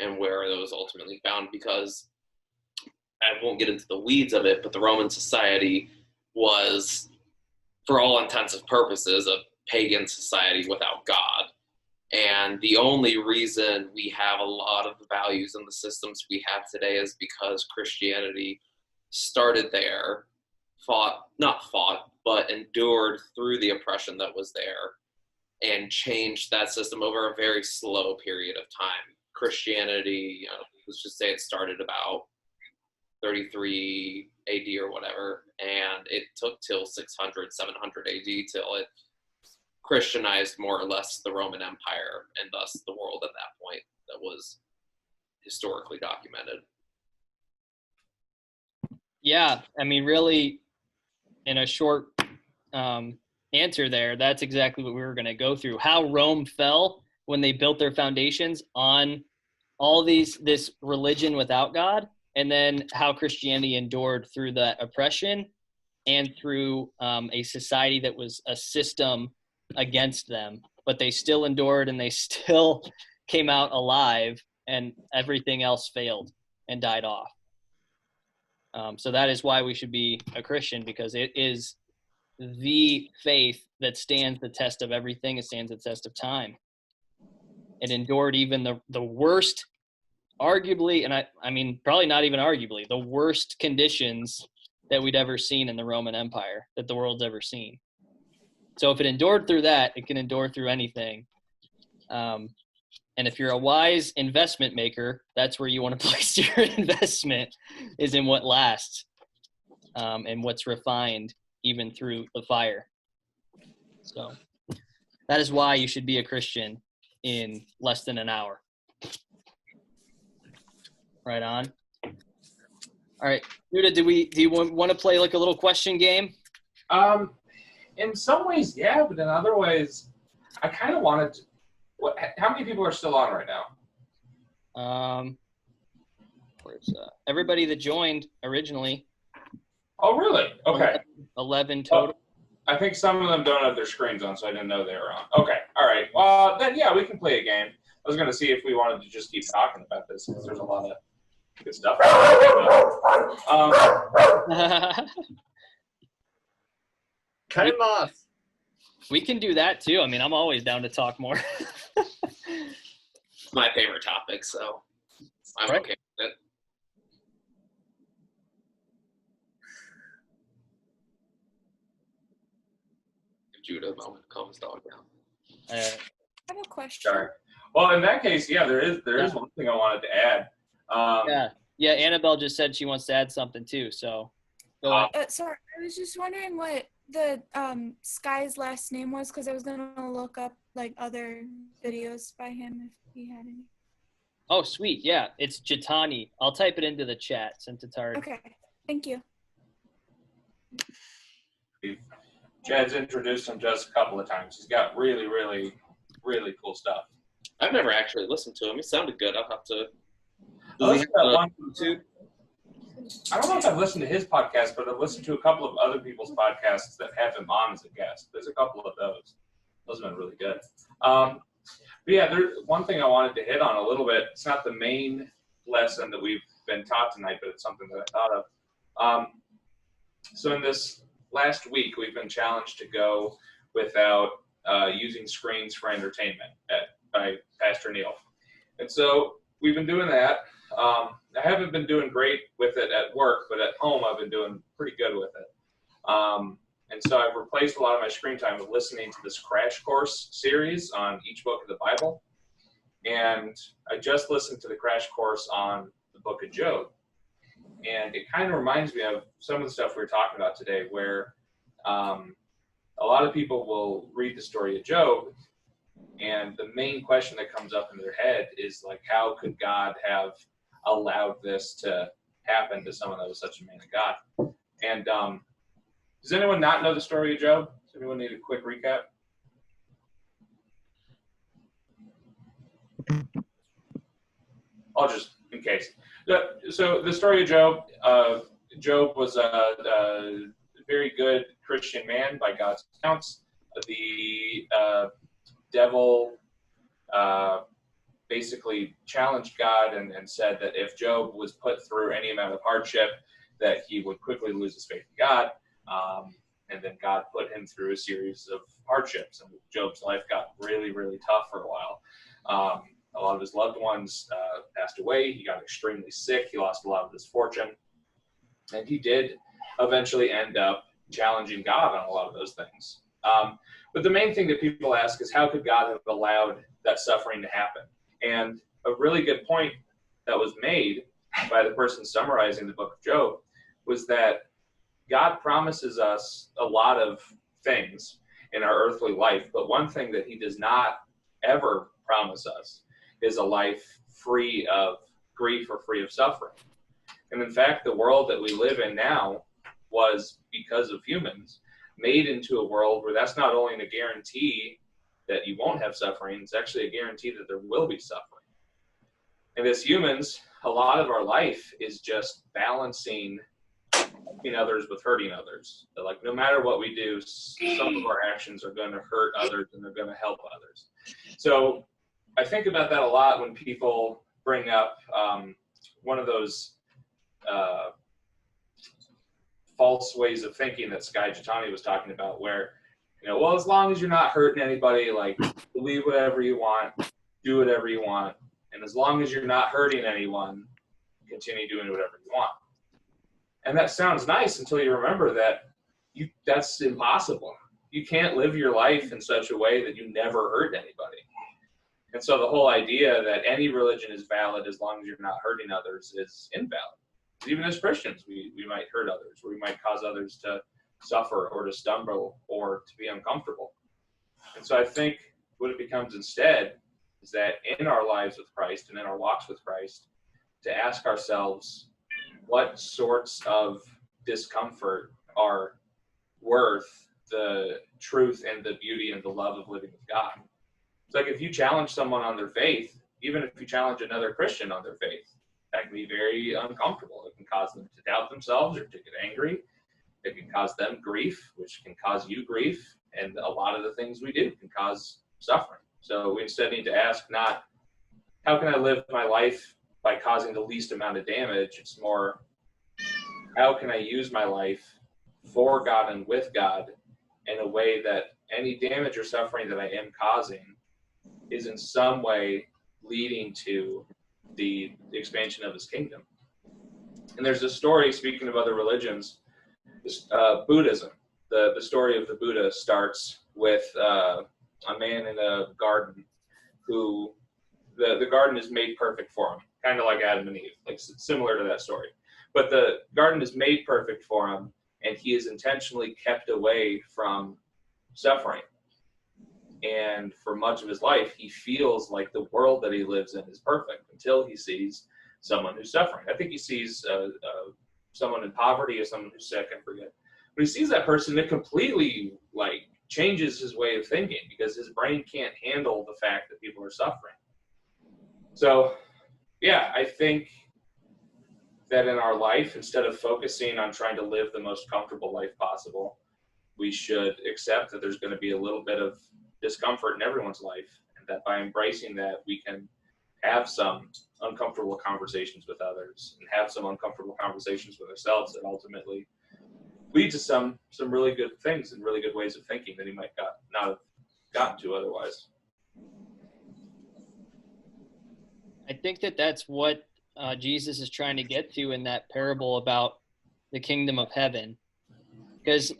and where are those ultimately found, because I won't get into the weeds of it, but the Roman society was, for all intents and purposes, a pagan society without God. And the only reason we have a lot of the values and the systems we have today is because Christianity started there, but endured through the oppression that was there and changed that system over a very slow period of time. Christianity, let's just say it started about 33 AD or whatever, and it took till 600, 700 AD till it Christianized more or less the Roman Empire and thus the world at that point that was historically documented. Yeah, I mean, really, in a short answer there, that's exactly what we were going to go through. How Rome fell when they built their foundations on all this religion without God, and then how Christianity endured through that oppression and through a society that was a system against them, but they still endured and they still came out alive, and everything else failed and died off. So that is why we should be a Christian, because it is the faith that stands the test of everything. It stands the test of time. It endured even the worst, arguably, and I mean, probably not even arguably, the worst conditions that we'd ever seen in the Roman Empire, that the world's ever seen. So if it endured through that, it can endure through anything. And if you're a wise investment maker, that's where you want to place your investment, is in what lasts and what's refined even through the fire. So that is why you should be a Christian in less than an hour. Right on. All right, Judah, do you want to play like a little question game? In some ways, yeah, but in other ways, I kind of wanted to. How many people are still on right now? Where's everybody that joined originally? Oh, really? Okay. 11 total. Well, I think some of them don't have their screens on, so I didn't know they were on. Okay, all right. Well, then, yeah, we can play a game. I was going to see if we wanted to just keep talking about this, because there's a lot of good stuff. Cut him off. We can do that too. I mean, I'm always down to talk more. It's my favorite topic, so I'm okay with it. Judah moment, calm his dog down. I have a question. Sorry. Well, in that case, yeah, there is one thing I wanted to add. Yeah. Annabelle just said she wants to add something too. So go ahead. Sorry, I was just wondering what the Sky's last name was, because I was gonna look up like other videos by him if he had any. Oh, sweet. Yeah, it's Jitani. I'll type it into the chat since it's hard. Okay, thank you. Chad's introduced him just a couple of times. He's got really, really, really cool stuff. I've never actually listened to him. He sounded good. I'll have to. YouTube. I don't know if I've listened to his podcast, but I've listened to a couple of other people's podcasts that have him on as a guest. There's a couple of those. Those have been really good. But yeah, there's one thing I wanted to hit on a little bit. It's not the main lesson that we've been taught tonight, but it's something that I thought of. So in this last week, we've been challenged to go without using screens for entertainment by Pastor Neil. And so we've been doing that. I haven't been doing great with it at work, but at home I've been doing pretty good with it. And so I've replaced a lot of my screen time with listening to this Crash Course series on each book of the Bible. And I just listened to the Crash Course on the book of Job. And it kind of reminds me of some of the stuff we were talking about today, where a lot of people will read the story of Job, and the main question that comes up in their head is like, how could God have allowed this to happen to someone that was such a man of God? And does anyone not know the story of Job? Does anyone need a quick recap? I'll just, in case. So the story of Job, Job was a very good Christian man by God's accounts. The devil basically challenged God and said that if Job was put through any amount of hardship, that he would quickly lose his faith in God. And then God put him through a series of hardships, and Job's life got really, really tough for a while. A lot of his loved ones passed away. He got extremely sick. He lost a lot of his fortune. And he did eventually end up challenging God on a lot of those things. But the main thing that people ask is, how could God have allowed that suffering to happen? And a really good point that was made by the person summarizing the book of Job was that God promises us a lot of things in our earthly life, but one thing that he does not ever promise us is a life free of grief or free of suffering. And in fact, the world that we live in now was, because of humans, made into a world where that's not only a guarantee that you won't have suffering, it's actually a guarantee that there will be suffering. And as humans, a lot of our life is just balancing helping others with hurting others. So like, no matter what we do, some of our actions are going to hurt others and they're going to help others. So I think about that a lot when people bring up one of those false ways of thinking that Skye Jethani was talking about, where, well, as long as you're not hurting anybody, like, believe whatever you want, do whatever you want, and as long as you're not hurting anyone, continue doing whatever you want. And that sounds nice until you remember that that's impossible. You can't live your life in such a way that you never hurt anybody. And so the whole idea that any religion is valid as long as you're not hurting others is invalid. Even as Christians, we might hurt others, or we might cause others to suffer or to stumble or to be uncomfortable. And so I think what it becomes instead is that in our lives with Christ and in our walks with Christ, to ask ourselves what sorts of discomfort are worth the truth and the beauty and the love of living with God. It's like if you challenge someone on their faith, even if you challenge another Christian on their faith, that can be very uncomfortable. It can cause them to doubt themselves or to get angry. It can cause them grief, which can cause you grief. And a lot of the things we do can cause suffering. So we instead need to ask not, how can I live my life by causing the least amount of damage? It's more, how can I use my life for God and with God in a way that any damage or suffering that I am causing is in some way leading to the expansion of his kingdom. And there's a story, speaking of other religions, Buddhism. The story of the Buddha starts with a man in a garden who, the garden is made perfect for him, kind of like Adam and Eve, like similar to that story. But the garden is made perfect for him, and he is intentionally kept away from suffering. And for much of his life, he feels like the world that he lives in is perfect until he sees someone who's suffering. I think he sees someone in poverty or someone who's sick, I forget. But he sees that person, it completely changes his way of thinking, because his brain can't handle the fact that people are suffering. So, yeah, I think that in our life, instead of focusing on trying to live the most comfortable life possible, we should accept that there's going to be a little bit of discomfort in everyone's life, and that by embracing that, we can have some uncomfortable conversations with others and have some uncomfortable conversations with ourselves that ultimately lead to some really good things and really good ways of thinking that he might not have gotten to otherwise. I think that's what Jesus is trying to get to in that parable about the kingdom of heaven. Because,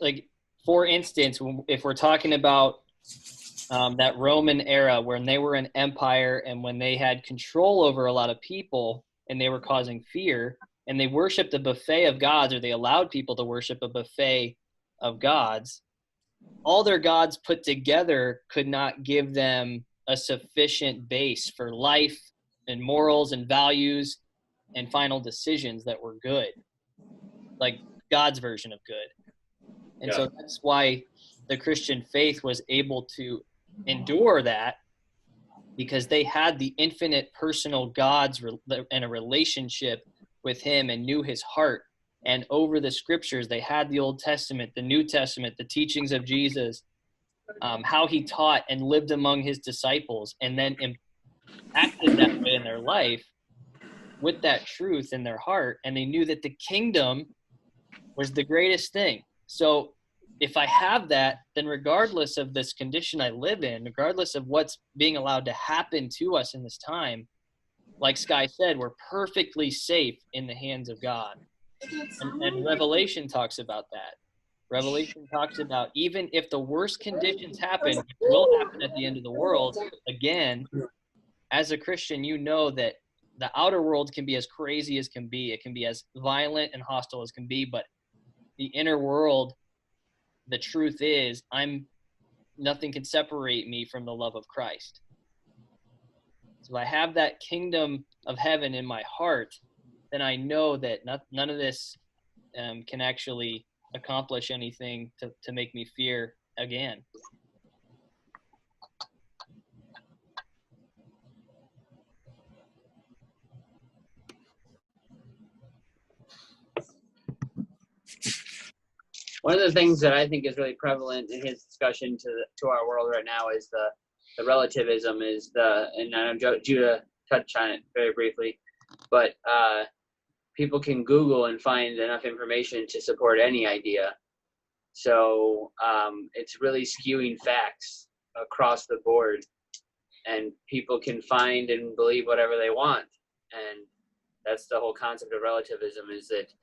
for instance, if we're talking about that Roman era when they were an empire and when they had control over a lot of people and they were causing fear, and they worshiped a buffet of gods, or they allowed people to worship a buffet of gods, all their gods put together could not give them a sufficient base for life and morals and values and final decisions that were good, like God's version of good. And so that's why the Christian faith was able to endure that, because they had the infinite personal God's and a relationship with him and knew his heart. And over the scriptures, they had the Old Testament, the New Testament, the teachings of Jesus, how he taught and lived among his disciples, and then acted that way in their life with that truth in their heart. And they knew that the kingdom was the greatest thing. So if I have that, then regardless of this condition I live in, regardless of what's being allowed to happen to us in this time, like Skye said, we're perfectly safe in the hands of God. And Revelation talks about that. Revelation talks about even if the worst conditions happen, which will happen at the end of the world, again, as a Christian, you know that the outer world can be as crazy as can be. It can be as violent and hostile as can be, but the inner world, the truth is, nothing can separate me from the love of Christ. So if I have that kingdom of heaven in my heart, then I know that none of this can actually accomplish anything to make me fear again. One of the things that I think is really prevalent in his discussion to our world right now is the relativism and I know Judah touched on it very briefly, but people can Google and find enough information to support any idea. So it's really skewing facts across the board, and people can find and believe whatever they want. And that's the whole concept of relativism, is that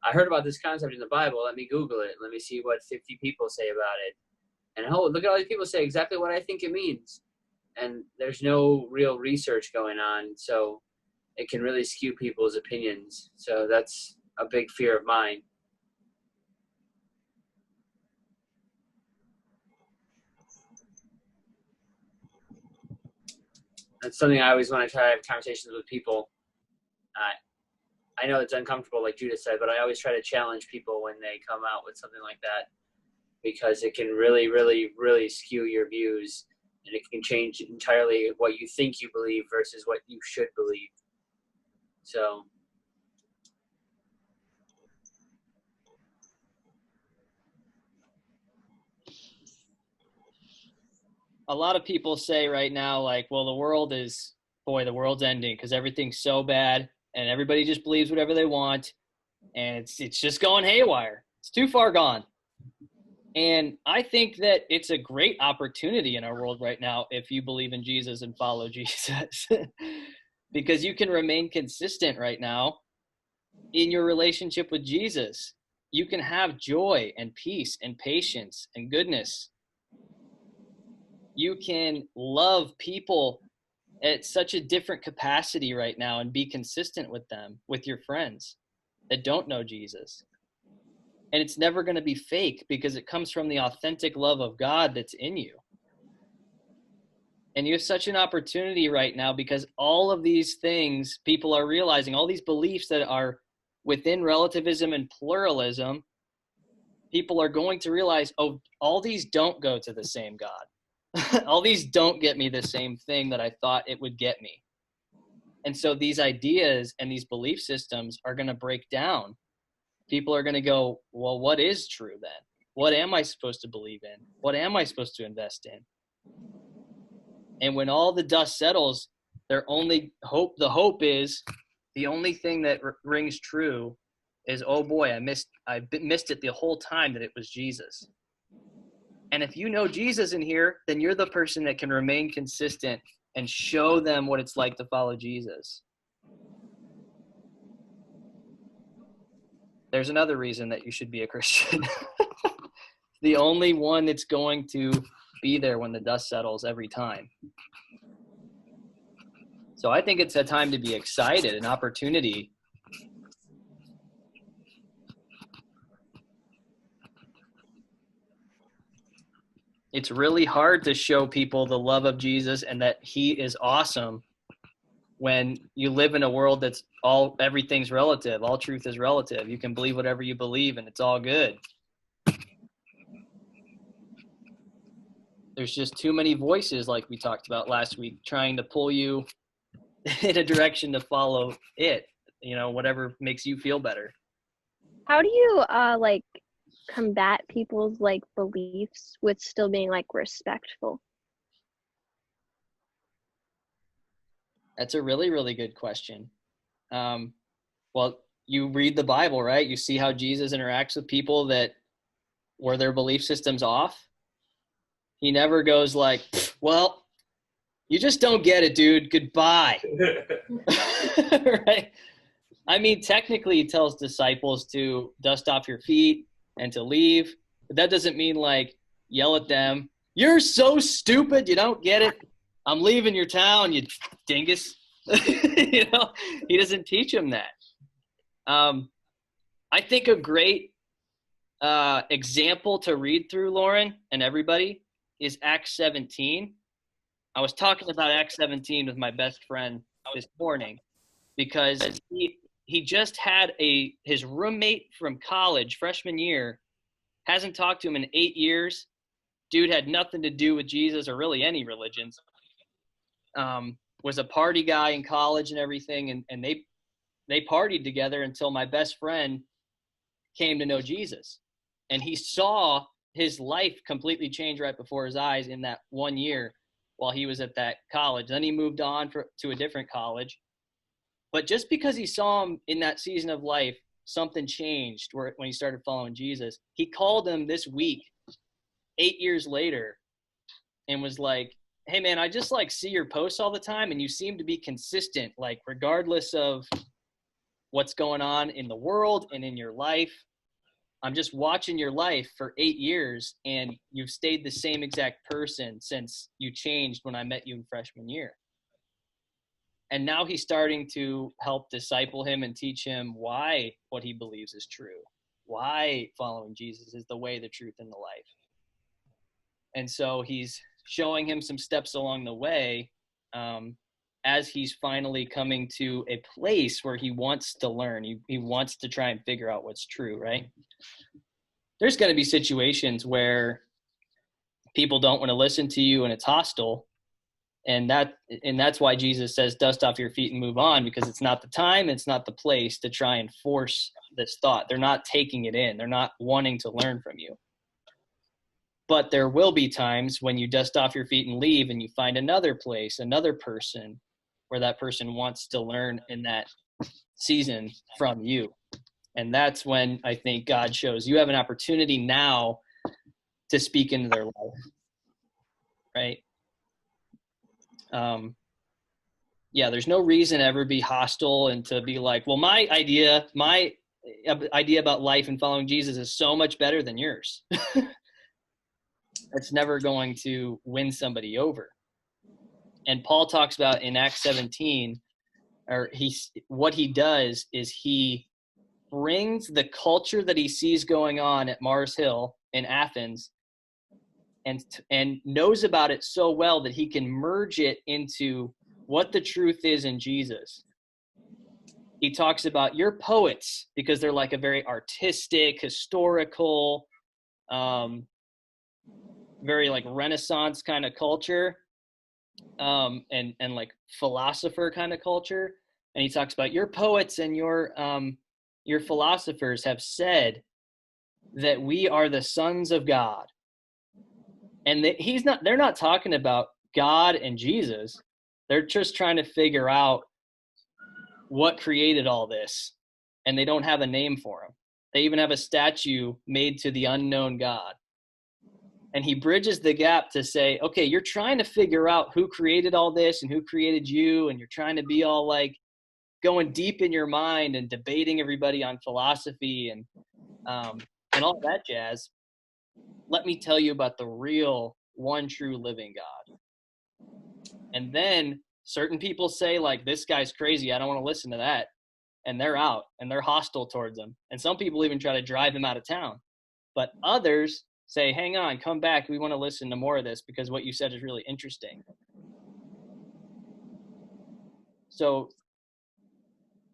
I heard about this concept in the Bible. Let me Google it. Let me see what 50 people say about it. And look at all these people say exactly what I think it means. And there's no real research going on. So it can really skew people's opinions. So that's a big fear of mine. That's something I always want to try to have conversations with people. I know it's uncomfortable, like Judah said, but I always try to challenge people when they come out with something like that, because it can really, really, really skew your views, and it can change entirely what you think you believe versus what you should believe. So a lot of people say right now, like, well, the world's ending because everything's so bad and everybody just believes whatever they want, and it's just going haywire. It's too far gone. And I think that it's a great opportunity in our world right now if you believe in Jesus and follow Jesus, because you can remain consistent right now in your relationship with Jesus. You can have joy and peace and patience and goodness. You can love people at such a different capacity right now and be consistent with them, with your friends that don't know Jesus. And it's never going to be fake because it comes from the authentic love of God that's in you. And you have such an opportunity right now because all of these things people are realizing, all these beliefs that are within relativism and pluralism, people are going to realize, oh, all these don't go to the same God. All these don't get me the same thing that I thought it would get me. And so these ideas and these belief systems are going to break down. People are going to go, well, what is true then? What am I supposed to believe in? What am I supposed to invest in? And when all the dust settles, the hope is the only thing that rings true is, oh boy, I missed it the whole time that it was Jesus. And if you know Jesus in here, then you're the person that can remain consistent and show them what it's like to follow Jesus. There's another reason that you should be a Christian. The only one that's going to be there when the dust settles every time. So I think it's a time to be excited, an opportunity. It's really hard to show people the love of Jesus and that he is awesome when you live in a world that's everything's relative. All truth is relative. You can believe whatever you believe and it's all good. There's just too many voices, like we talked about last week, trying to pull you in a direction to follow it, whatever makes you feel better. How do you combat people's beliefs with still being respectful? That's a really, really good question. Well, you read the Bible, right? You see how Jesus interacts with people where their belief system's off. He never goes well, you just don't get it, dude. Goodbye. Right? I mean, technically he tells disciples to dust off your feet and to leave, but that doesn't mean yell at them. You're so stupid. You don't get it. I'm leaving your town, you dingus. He doesn't teach him that. I think a great example to read through, Lauren, and everybody, is Acts 17. I was talking about Acts 17 with my best friend this morning because he just had his roommate from college, freshman year, hasn't talked to him in 8 years. Dude had nothing to do with Jesus or really any religions. Was a party guy in college and everything, and they partied together until my best friend came to know Jesus. And he saw his life completely change right before his eyes in that 1 year while he was at that college. Then he moved on to a different college. But just because he saw him in that season of life, something changed when he started following Jesus. He called him this week, 8 years later, and was like, hey, man, I just see your posts all the time, and you seem to be consistent, regardless of what's going on in the world and in your life. I'm just watching your life for 8 years, and you've stayed the same exact person since you changed when I met you in freshman year. And now he's starting to help disciple him and teach him why what he believes is true, why following Jesus is the way, the truth, and the life. And so he's showing him some steps along the way as he's finally coming to a place where he wants to learn. He wants to try and figure out what's true, right? There's going to be situations where people don't want to listen to you and it's hostile. And that's why Jesus says, dust off your feet and move on, because it's not the time, it's not the place to try and force this thought. They're not taking it in. They're not wanting to learn from you. But there will be times when you dust off your feet and leave and you find another place, another person where that person wants to learn in that season from you. And that's when I think God shows you have an opportunity now to speak into their life, right? There's no reason to ever be hostile and to be like, well, my idea about life and following Jesus is so much better than yours. It's never going to win somebody over. And Paul talks about in Acts 17, what he does is he brings the culture that he sees going on at Mars Hill in Athens and knows about it so well that he can merge it into what the truth is in Jesus. He talks about your poets, because they're like a very artistic, historical, very like Renaissance kind of culture, and like philosopher kind of culture. And he talks about your poets and your philosophers have said that we are the sons of God. And they're not talking about God and Jesus. They're just trying to figure out what created all this. And they don't have a name for him. They even have a statue made to the unknown God. And he bridges the gap to say, okay, you're trying to figure out who created all this and who created you. And you're trying to be all like going deep in your mind and debating everybody on philosophy and all that jazz. Let me tell you about the real one true living God. And then certain people say, like, this guy's crazy, I don't want to listen to that. And they're out and they're hostile towards him. And some people even try to drive him out of town. But others say, hang on, come back. We want to listen to more of this because what you said is really interesting. So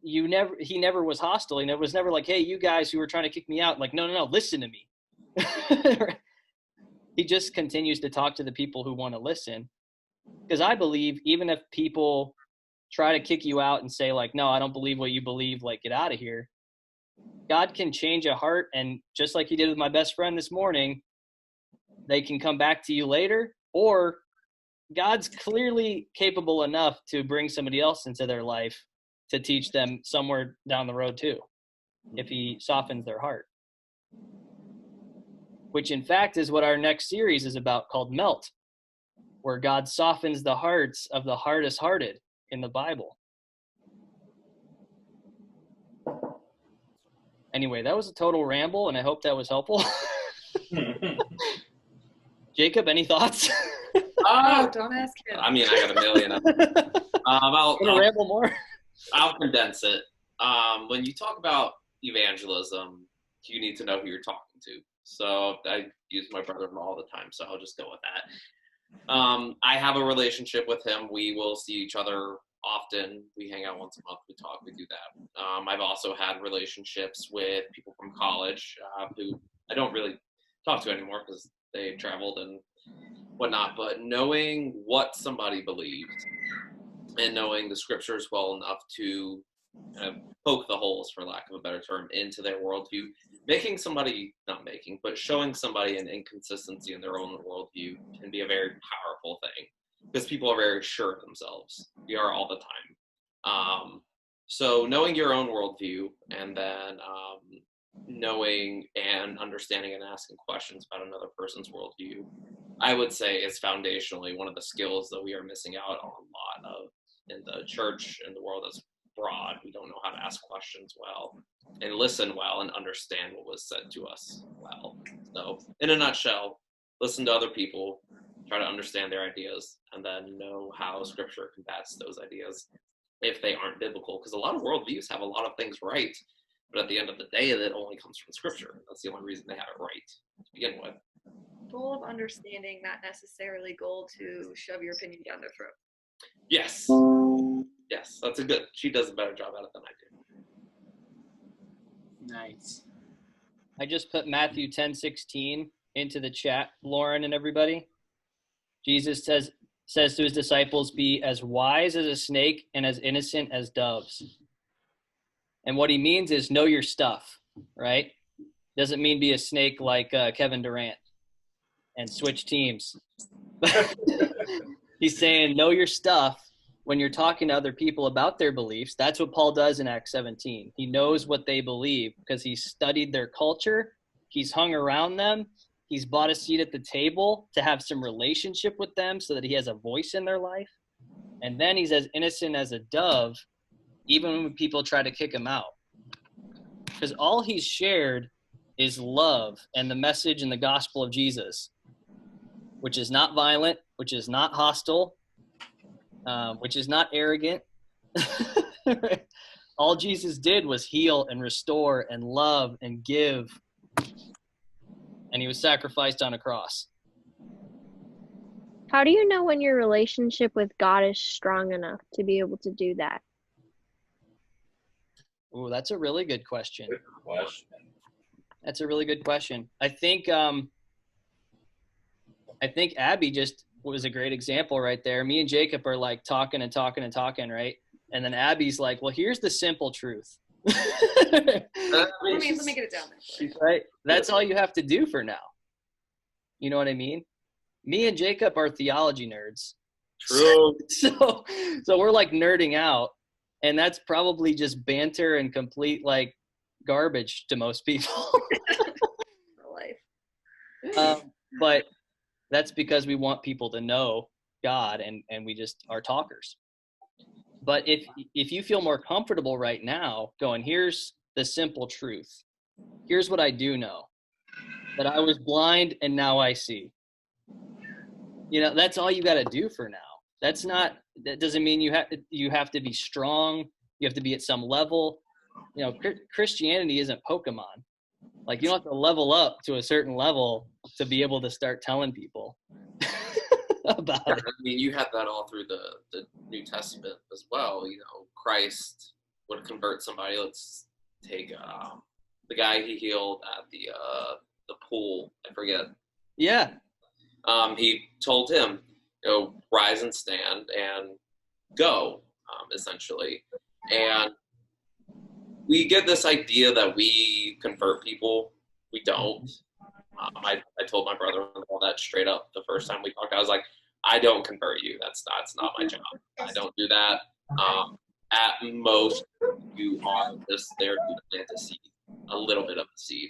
he never was hostile. He was never like, hey, you guys who were trying to kick me out, like, no, listen to me. He just continues to talk to the people who want to listen. Because I believe even if people try to kick you out and say like, no, I don't believe what you believe, like, get out of here. God can change a heart. And just like he did with my best friend this morning, they can come back to you later, or God's clearly capable enough to bring somebody else into their life to teach them somewhere down the road too, if he softens their heart. Which in fact is what our next series is about, called Melt, where God softens the hearts of the hardest hearted in the Bible. Anyway, that was a total ramble, and I hope that was helpful. Jacob, any thoughts? Don't ask him. I mean, I got a million of them. I'll ramble more. I'll condense it. When you talk about evangelism, you need to know who you're talking to. So I use my brother-in-law all the time, so I'll just go with that. I have a relationship with him. We will see each other often. We hang out once a month. We talk. We do that. I've also had relationships with people from college who I don't really talk to anymore because they traveled and whatnot. But knowing what somebody believes and knowing the scriptures well enough to poke the holes, for lack of a better term, into their worldview, but showing somebody an inconsistency in their own worldview can be a very powerful thing because people are very sure of themselves. We are all the time. So knowing your own worldview and then knowing and understanding and asking questions about another person's worldview, I would say is foundationally one of the skills that we are missing out on a lot of in the church and the world as broad. We don't know how to ask questions well and listen well and understand what was said to us well. So in a nutshell, listen to other people, try to understand their ideas, and then know how scripture combats those ideas if they aren't biblical, because a lot of worldviews have a lot of things right, but at the end of the day, that only comes from scripture. That's the only reason they have it right to begin with. Goal of understanding, not necessarily goal to shove your opinion down their throat. Yes. Yes, she does a better job at it than I do. Nice. I just put Matthew 10:16 into the chat, Lauren and everybody. Jesus says to his disciples, be as wise as a snake and as innocent as doves. And what he means is know your stuff, right? Doesn't mean be a snake like Kevin Durant and switch teams. He's saying know your stuff when you're talking to other people about their beliefs. That's what Paul does in Acts 17. He knows what they believe because he's studied their culture. He's hung around them. He's bought a seat at the table to have some relationship with them so that he has a voice in their life. And then he's as innocent as a dove, even when people try to kick him out. Because all he's shared is love and the message and the gospel of Jesus, which is not violent, which is not hostile, which is not arrogant. All Jesus did was heal and restore and love and give. And he was sacrificed on a cross. How do you know when your relationship with God is strong enough to be able to do that? Ooh, that's a really good question. Good question. That's a really good question. I think Abby just was a great example right there. Me and Jacob are like talking, right? And then Abby's like, well, here's the simple truth. Let me get it down there. Right? That's all you have to do for now. You know what I mean? Me and Jacob are theology nerds. True. So we're like nerding out, and that's probably just banter and complete like garbage to most people. Life. But that's because we want people to know God, and we just are talkers. But if you feel more comfortable right now going, here's the simple truth. Here's what I do know, that I was blind and now I see. You know, that's all you got to do for now. That doesn't mean you have to be strong. You have to be at some level. You know, Christianity isn't Pokemon. Like, you don't have to level up to a certain level to be able to start telling people about it. I mean, you had that all through the New Testament as well. You know, Christ would convert somebody. Let's take the guy he healed at the pool. I forget. Yeah. He told him, rise and stand and go, essentially. And we get this idea that we convert people. We don't. I told my brother-in-law that straight up the first time we talked. I was like, I don't convert you. That's not my job. I don't do that. At most, you are just there to plant a seed, a little bit of a seed.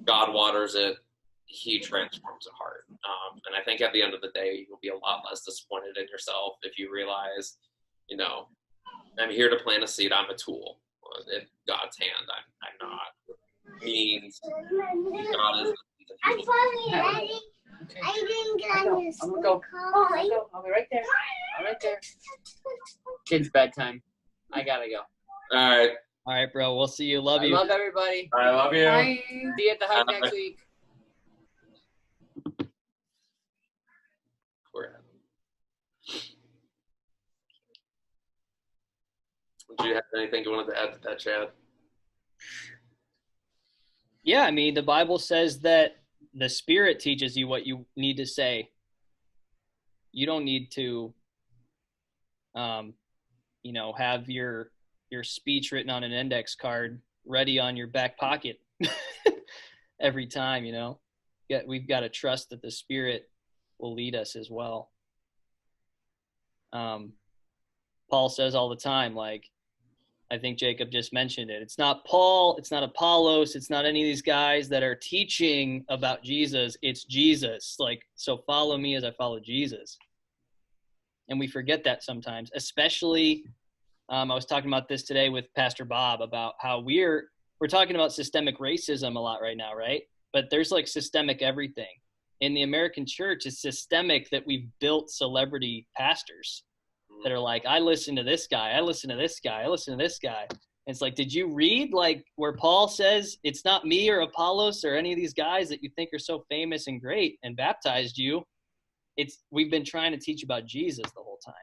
God waters it. He transforms a heart. And I think at the end of the day, you'll be a lot less disappointed in yourself if you realize, I'm here to plant a seed. I'm a tool in God's hand. I'm not. Means God is. Okay. I didn't get I'm on gonna the go. school I'll be right there. I'm right there. Kids' bedtime. I gotta go. All right. All right, bro. We'll see you. Love you. I love everybody. I love you. Bye. See you at the hike next week. Do you have anything you wanted to add to that, Chad? Yeah, I mean, the Bible says that the Spirit teaches you what you need to say. You don't need to, have your speech written on an index card ready on your back pocket every time, we've got to trust that the Spirit will lead us as well. Paul says all the time, like, I think Jacob just mentioned it. It's not Paul, it's not Apollos, it's not any of these guys that are teaching about Jesus. It's Jesus. Like, so follow me as I follow Jesus. And we forget that sometimes, especially, I was talking about this today with Pastor Bob about how we're talking about systemic racism a lot right now, right? But there's like systemic everything. In the American church, it's systemic that we've built celebrity pastors that are like, I listen to this guy, I listen to this guy, I listen to this guy. And it's like, did you read like where Paul says it's not me or Apollos or any of these guys that you think are so famous and great and baptized you? We've been trying to teach about Jesus the whole time.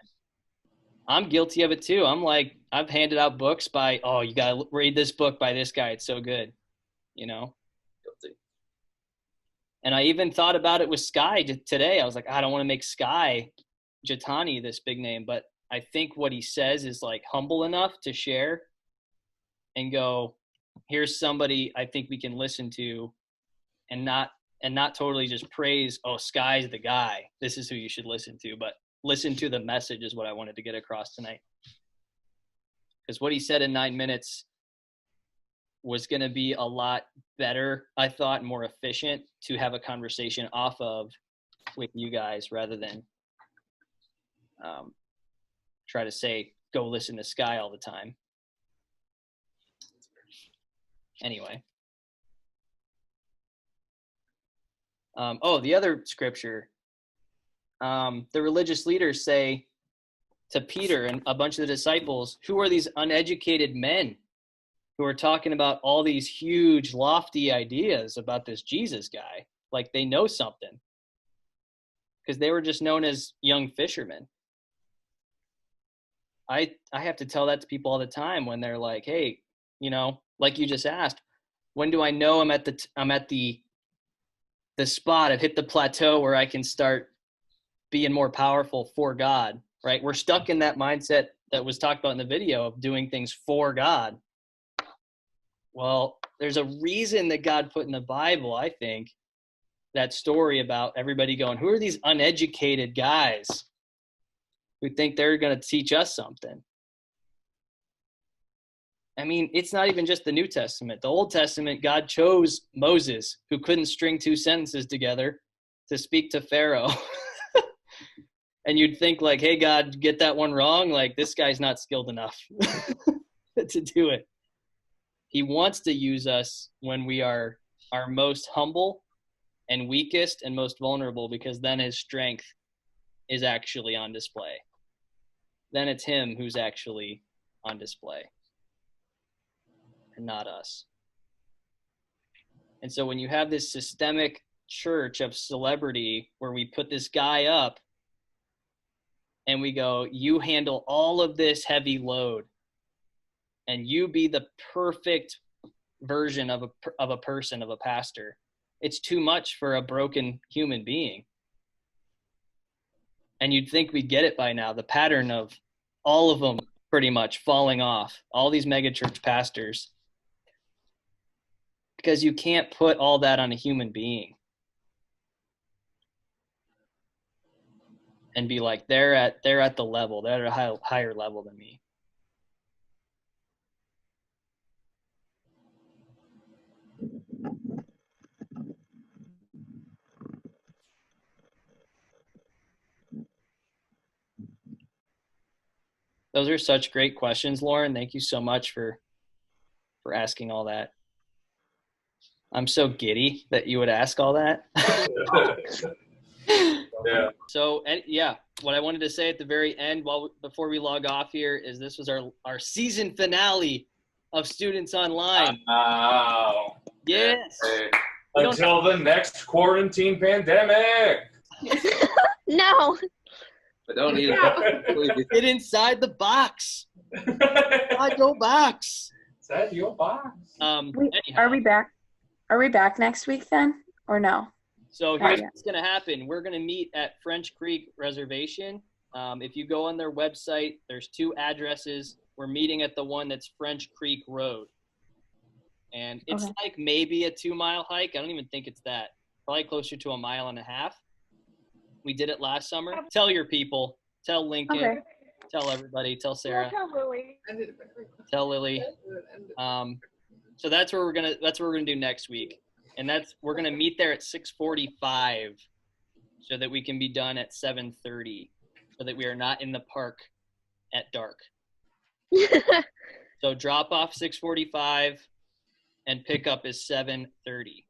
I'm guilty of it too. I'm like, I've handed out books by, you got to read this book by this guy. It's so good, Guilty. And I even thought about it with Sky today. I was like, I don't want to make Sky Jatani this big name, but I think what he says is like humble enough to share and go, here's somebody I think we can listen to and not totally just praise, Sky's the guy, this is who you should listen to, but listen to the message is what I wanted to get across tonight. Because what he said in 9 minutes was going to be a lot better, I thought, more efficient to have a conversation off of with you guys rather than try to say, go listen to Sky all the time. Anyway. The other scripture, the religious leaders say to Peter and a bunch of the disciples, who are these uneducated men who are talking about all these huge, lofty ideas about this Jesus guy? Like they know something. Because they were just known as young fishermen. I have to tell that to people all the time when they're like, hey, like you just asked, when do I know I'm at the spot, I've hit the plateau where I can start being more powerful for God, right? We're stuck in that mindset that was talked about in the video of doing things for God. Well, there's a reason that God put in the Bible, I think, that story about everybody going, who are these uneducated guys who think they're going to teach us something? I mean, it's not even just the New Testament. The Old Testament, God chose Moses, who couldn't string two sentences together, to speak to Pharaoh. And you'd think like, hey, God, get that one wrong? Like, this guy's not skilled enough to do it. He wants to use us when we are our most humble and weakest and most vulnerable, because then his strength is actually on display. Then it's him who's actually on display and not us. And so when you have this systemic church of celebrity where we put this guy up and we go, you handle all of this heavy load and you be the perfect version of a person, of a pastor, it's too much for a broken human being. And you'd think we'd get it by now, the pattern of all of them pretty much falling off, all these megachurch pastors, because you can't put all that on a human being and be like, they're at the level, they're at a higher level than me. Those are such great questions, Lauren. Thank you so much for asking all that. I'm so giddy that you would ask all that. Yeah. So, and yeah, what I wanted to say at the very end, before we log off here, is this was our season finale of Students Online. Wow. Yes. Hey, until the next quarantine pandemic. No. But don't eat Get inside the box. Inside your box. Inside your box. Are we back? Are we back next week then, or no? So here's what's going to happen. We're going to meet at French Creek Reservation. If you go on their website, there's 2 addresses. We're meeting at the one that's French Creek Road. And it's like maybe a 2-mile hike. I don't even think it's that. Probably closer to 1.5 miles. We did it last summer. Tell your people. Tell Lincoln. Okay. Tell everybody. Tell Sarah. Tell Lily. So that's what we're gonna do next week. And we're gonna meet there at 6:45 so that we can be done at 7:30 so that we are not in the park at dark. So drop off 6:45 and pick up is 7:30.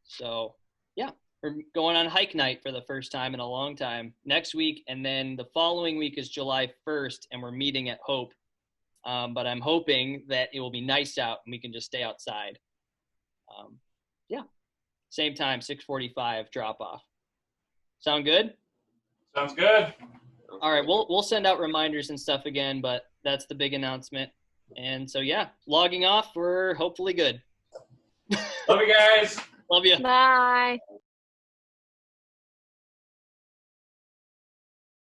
So yeah, we're going on hike night for the first time in a long time next week, and then the following week is July 1st, and we're meeting at Hope. But I'm hoping that it will be nice out and we can just stay outside. Yeah, same time, 6:45 drop off. Sound good? Sounds good. All right, we'll send out reminders and stuff again, but that's the big announcement. And so yeah, logging off. We're hopefully good. Love you guys. Love you. Bye.